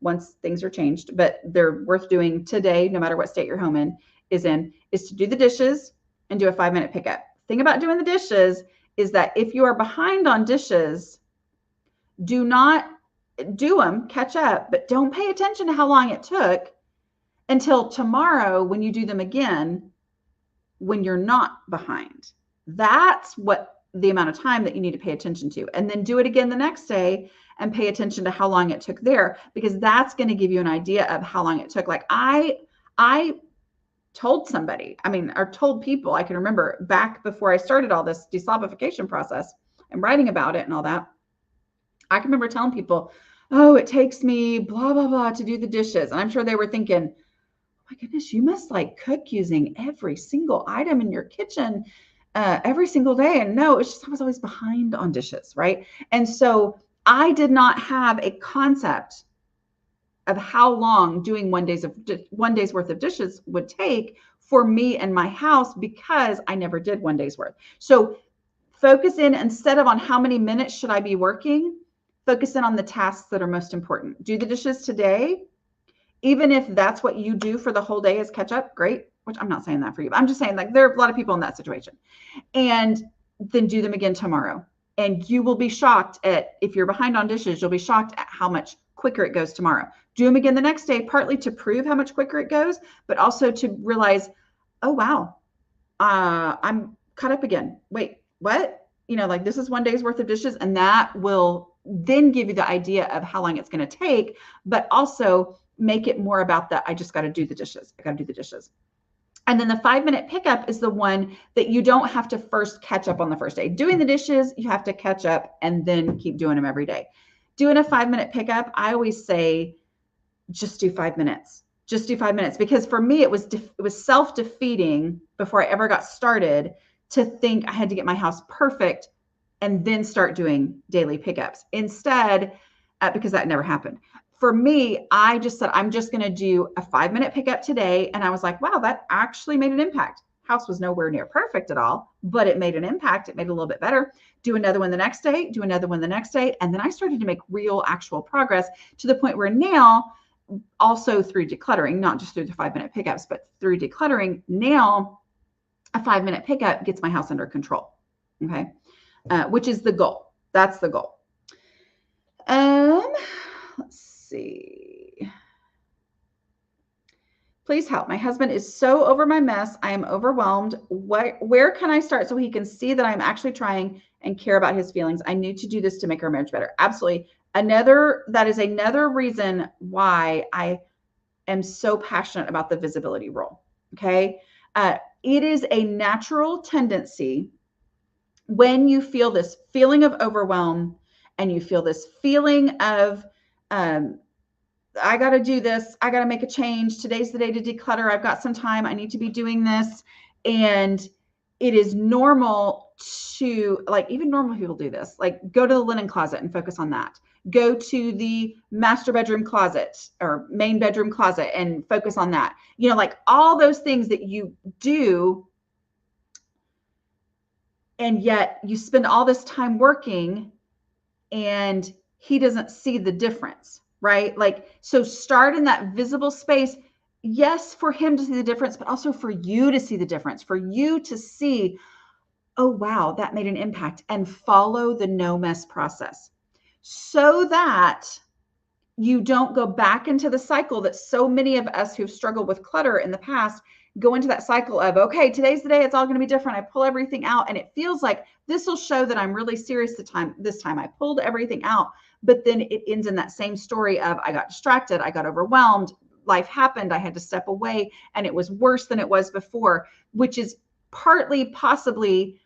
once things are changed, but they're worth doing today, no matter what state your home is to do the dishes and do a 5-minute pickup. Thing about doing the dishes is that if you are behind on dishes, do not do them, catch up, but don't pay attention to how long it took until tomorrow when you do them again, when you're not behind. That's what the amount of time that you need to pay attention to. And then do it again the next day and pay attention to how long it took there, because that's going to give you an idea of how long it took. Like, I told somebody, or told people, I can remember back before I started all this deslobification process and writing about it and all that, I can remember telling people, oh, it takes me blah, blah, blah to do the dishes. And I'm sure they were thinking, oh my goodness, you must like cook using every single item in your kitchen. every single day. And no, it's just I was always behind on dishes, right? And so I did not have a concept of how long doing 1 day's worth of dishes would take for me and my house, because I never did 1 day's worth. So focus in, instead of on how many minutes should I be working, focus in on the tasks that are most important. Do the dishes today. Even if that's what you do for the whole day is catch up, great. Which I'm not saying that for you, but I'm just saying, like, there are a lot of people in that situation. And then do them again tomorrow. And you will be shocked at, if you're behind on dishes, you'll be shocked at how much quicker it goes tomorrow. Do them again the next day, partly to prove how much quicker it goes, but also to realize, oh, wow, I'm caught up again. Wait, what? Like, this is 1 day's worth of dishes. And that will then give you the idea of how long it's going to take, but also make it more about that. I just got to do the dishes. I got to do the dishes. And then the 5-minute pickup is the one that you don't have to first catch up on the first day. Doing the dishes, you have to catch up and then keep doing them every day. Doing a 5-minute pickup, I always say, just do 5 minutes. Just do 5 minutes. Because for me, it was self-defeating before I ever got started to think I had to get my house perfect and then start doing daily pickups. Instead, because that never happened. For me, I just said, I'm just going to do a 5-minute pickup today. And I was like, wow, that actually made an impact. House was nowhere near perfect at all, but it made an impact. It made it a little bit better. Do another one the next day, do another one the next day. And then I started to make real, actual progress to the point where now, also through decluttering, not just through the 5-minute pickups, but through decluttering, now a 5-minute pickup gets my house under control. Okay. Which is the goal. That's the goal. Let's see. Please help. My husband is so over my mess. I am overwhelmed. Where can I start so he can see that I'm actually trying and care about his feelings? I need to do this to make our marriage better. Absolutely. That is another reason why I am so passionate about the visibility rule. Okay. It is a natural tendency when you feel this feeling of overwhelm and you feel this feeling of, I got to do this. I got to make a change. Today's the day to declutter. I've got some time. I need to be doing this. And it is normal to, like, even normal people do this, like, go to the linen closet and focus on that. Go to the master bedroom closet or main bedroom closet and focus on that. Like, all those things that you do. And yet you spend all this time working and he doesn't see the difference, right? Like, so start in that visible space. Yes, for him to see the difference, but also for you to see the difference, for you to see, oh, wow, that made an impact, and follow the no mess process so that you don't go back into the cycle that so many of us who've struggled with clutter in the past go into, that cycle of, okay, today's the day, it's all going to be different. I pull everything out and it feels like this will show that I'm really serious this time. I pulled everything out, but then it ends in that same story of, I got distracted, I got overwhelmed, life happened, I had to step away, and it was worse than it was before, which is partly possibly,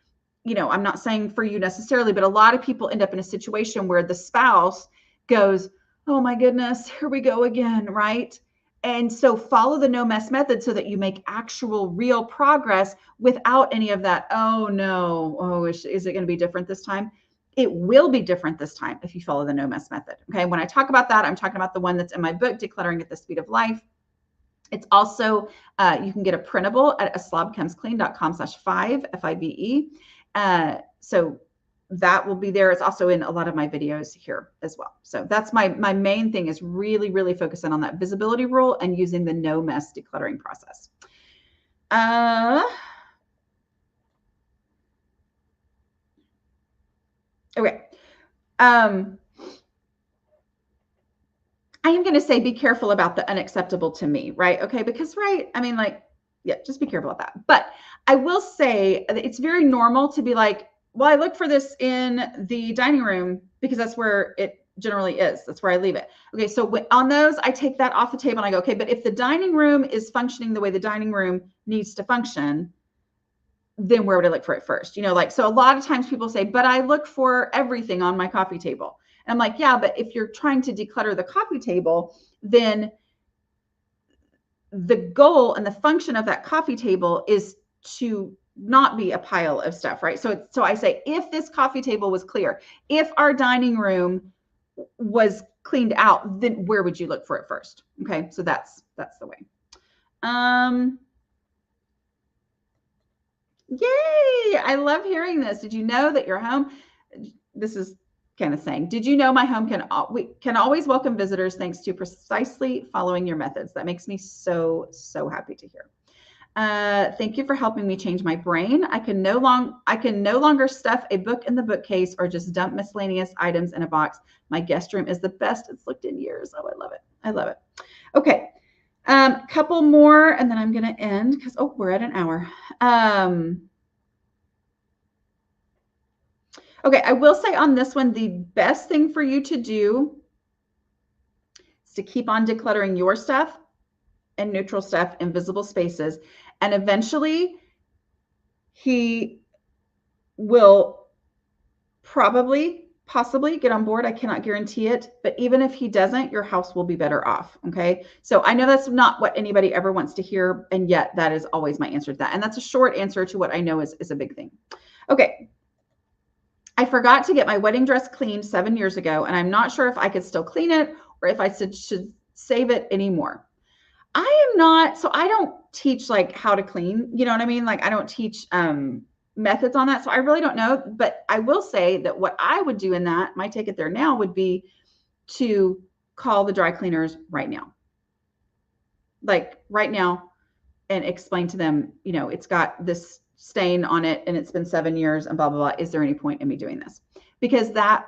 I'm not saying for you necessarily, but a lot of people end up in a situation where the spouse goes, oh my goodness, here we go again, right? And so follow the no mess method so that you make actual real progress without any of that, oh no, oh, is it going to be different this time? It will be different this time if you follow the no mess method. Okay. When I talk about that, I'm talking about the one that's in my book, Decluttering at the Speed of Life. It's also, you can get a printable at aslobcomesclean.com/5, F-I-V-E. So that will be there. It's also in a lot of my videos here as well. So that's my main thing, is really, really focusing on that visibility rule and using the no mess decluttering process. Okay. I am going to say, be careful about the unacceptable to me, right? Okay. Because, right. I mean, like, yeah, just be careful about that. But I will say it's very normal to be like, well, I look for this in the dining room because that's where it generally is. That's where I leave it. Okay. So on those, I take that off the table and I go, okay, but if the dining room is functioning the way the dining room needs to function, then where would I look for it first? Like, so a lot of times people say, but I look for everything on my coffee table. And I'm like, yeah, but if you're trying to declutter the coffee table, then the goal and the function of that coffee table is to not be a pile of stuff, right? So I say, if this coffee table was clear, if our dining room was cleaned out, then where would you look for it first? Okay, so that's the way. Yay! I love hearing this. Did you know that your home? This is kind of saying, did you know my home can always welcome visitors thanks to precisely following your methods? That makes me so happy to hear. Thank you for helping me change my brain. I can no longer stuff a book in the bookcase or just dump miscellaneous items in a box. My guest room is the best it's looked in years. Oh, I love it. I love it. Okay. Couple more, and then I'm going to end because, we're at an hour. Okay, I will say on this one, the best thing for you to do is to keep on decluttering your stuff and neutral stuff in visible spaces. And eventually he will possibly get on board. I cannot guarantee it, but even if he doesn't, your house will be better off. Okay. So I know that's not what anybody ever wants to hear. And yet that is always my answer to that. And that's a short answer to what I know is a big thing. Okay. I forgot to get my wedding dress cleaned 7 years ago, and I'm not sure if I could still clean it or if I should save it anymore. I am not, so I don't teach like how to clean, you know what I mean? Like I don't teach methods on that. So I really don't know, but I will say that what I would do in that, my take it there now would be to call the dry cleaners right now. Like right now, and explain to them, you know, it's got this stain on it and it's been 7 years and blah, blah, blah. Is there any point in me doing this? Because I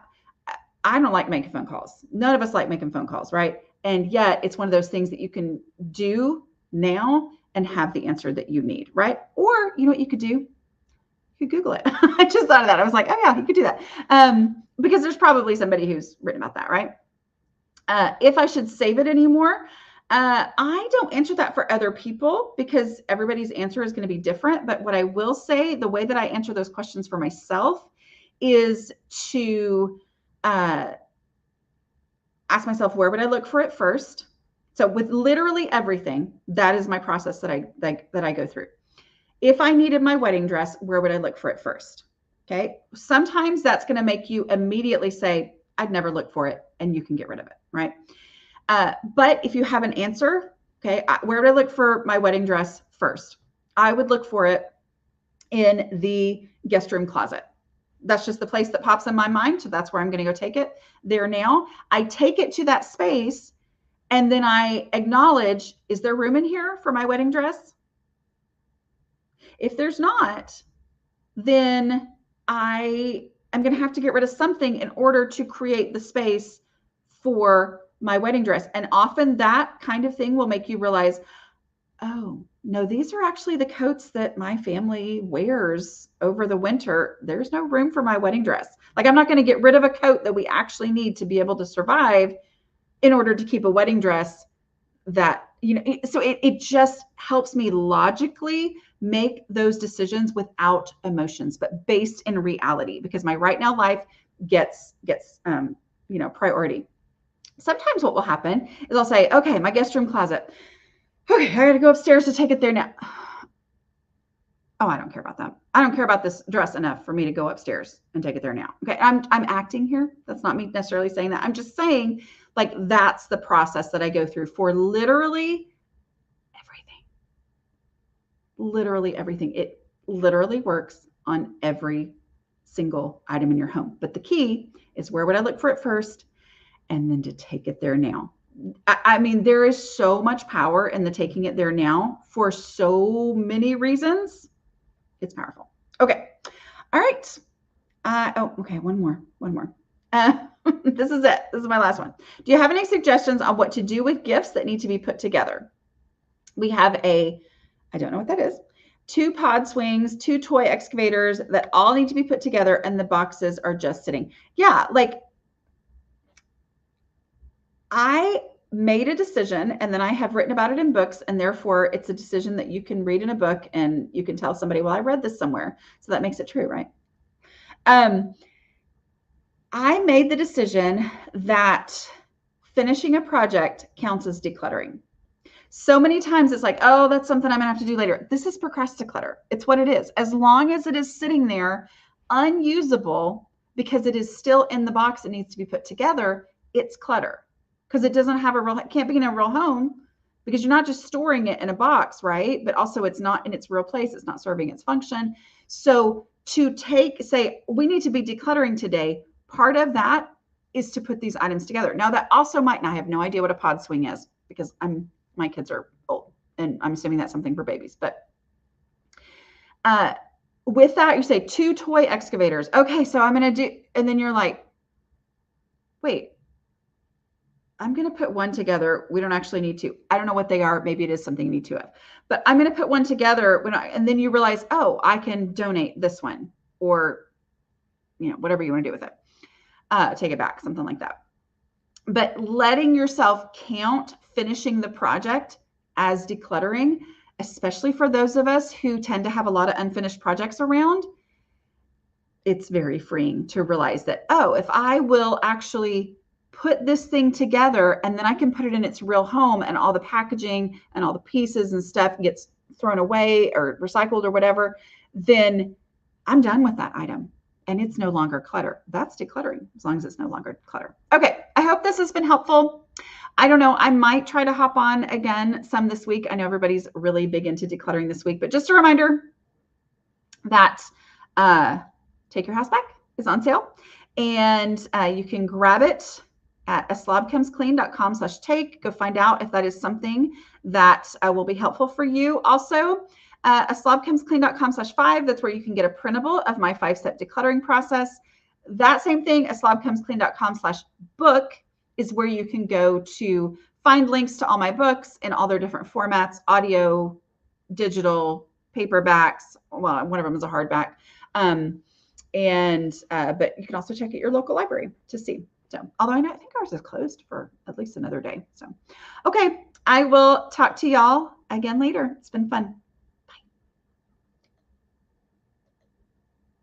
don't like making phone calls. None of us like making phone calls, right? And yet it's one of those things that you can do now and have the answer that you need, right? Or you know what you could do? You could Google it. I just thought of that. I was like, oh yeah, you could do that. Because there's probably somebody who's written about that, right? If I should save it anymore, I don't answer that for other people because everybody's answer is going to be different. But what I will say, the way that I answer those questions for myself is to ask myself, where would I look for it first? So with literally everything, that is my process that I go through. If I needed my wedding dress, where would I look for it first? Okay. Sometimes that's going to make you immediately say, I'd never look for it, and you can get rid of it. Right. But if you have an answer, okay, where would I look for my wedding dress first? I would look for it in the guest room closet. That's just the place that pops in my mind. So that's where I'm going to go take it there now. I take it to that space and then I acknowledge, is there room in here for my wedding dress? If there's not, then I am going to have to get rid of something in order to create the space for my wedding dress. And often that kind of thing will make you realize, oh, no, these are actually the coats that my family wears over the winter. There's no room for my wedding dress. Like I'm not going to get rid of a coat that we actually need to be able to survive in order to keep a wedding dress that, you know, so it just helps me logically make those decisions without emotions, but based in reality, because my right now life gets priority. Sometimes what will happen is I'll say, okay, my guest room closet. Okay, I got to go upstairs to take it there now. Oh, I don't care about that. I don't care about this dress enough for me to go upstairs and take it there now. Okay, I'm acting here. That's not me necessarily saying that. I'm just saying like that's the process that I go through for literally everything. Literally everything. It literally works on every single item in your home. But the key is, where would I look for it first? And then to take it there now. I mean, there is so much power in the taking it there now for so many reasons. It's powerful. Okay. All right. Okay. One more. This is it. This is my last one. Do you have any suggestions on what to do with gifts that need to be put together? We have I don't know what that is, 2 pod swings, 2 toy excavators that all need to be put together, and the boxes are just sitting. Yeah. Like, I made a decision, and then I have written about it in books, and therefore it's a decision that you can read in a book and you can tell somebody, well, I read this somewhere. So that makes it true, right? I made the decision that finishing a project counts as decluttering. So many times it's like, oh, that's something I'm gonna have to do later. This is procrastinator. It's what it is. As long as it is sitting there unusable because it is still in the box, it needs to be put together, it's clutter. Because it doesn't have a real, it can't be in a real home, because you're not just storing it in a box, right? But also it's not in its real place. It's not serving its function. So to say, we need to be decluttering today, part of that is to put these items together. Now that also might not, I have no idea what a pod swing is, because my kids are old and I'm assuming that's something for babies. But with that, you say 2 toy excavators. Okay, so I'm going to do, and then you're like, wait, I'm going to put one together. We don't actually need to. I don't know what they are. Maybe it is something you need to have, but I'm going to put one together and then you realize, oh, I can donate this one, or, whatever you want to do with it. Take it back, something like that. But letting yourself count finishing the project as decluttering, especially for those of us who tend to have a lot of unfinished projects around, it's very freeing to realize that, oh, if I will actually put this thing together and then I can put it in its real home and all the packaging and all the pieces and stuff gets thrown away or recycled or whatever, then I'm done with that item and it's no longer clutter. That's decluttering, as long as it's no longer clutter. Okay, I hope this has been helpful. I don't know, I might try to hop on again some this week. I know everybody's really big into decluttering this week, but just a reminder that Take Your House Back is on sale, and you can grab it at aslobcomesclean.com/take. Go find out if that is something that will be helpful for you. Also, aslobcomesclean.com/5, that's where you can get a printable of my 5-step decluttering process. That same thing, aslobcomesclean.com/book, is where you can go to find links to all my books in all their different formats: audio, digital, paperbacks. Well, one of them is a hardback. But you can also check at your local library to see. So, although I think ours is closed for at least another day. So, okay, I will talk to y'all again later. It's been fun.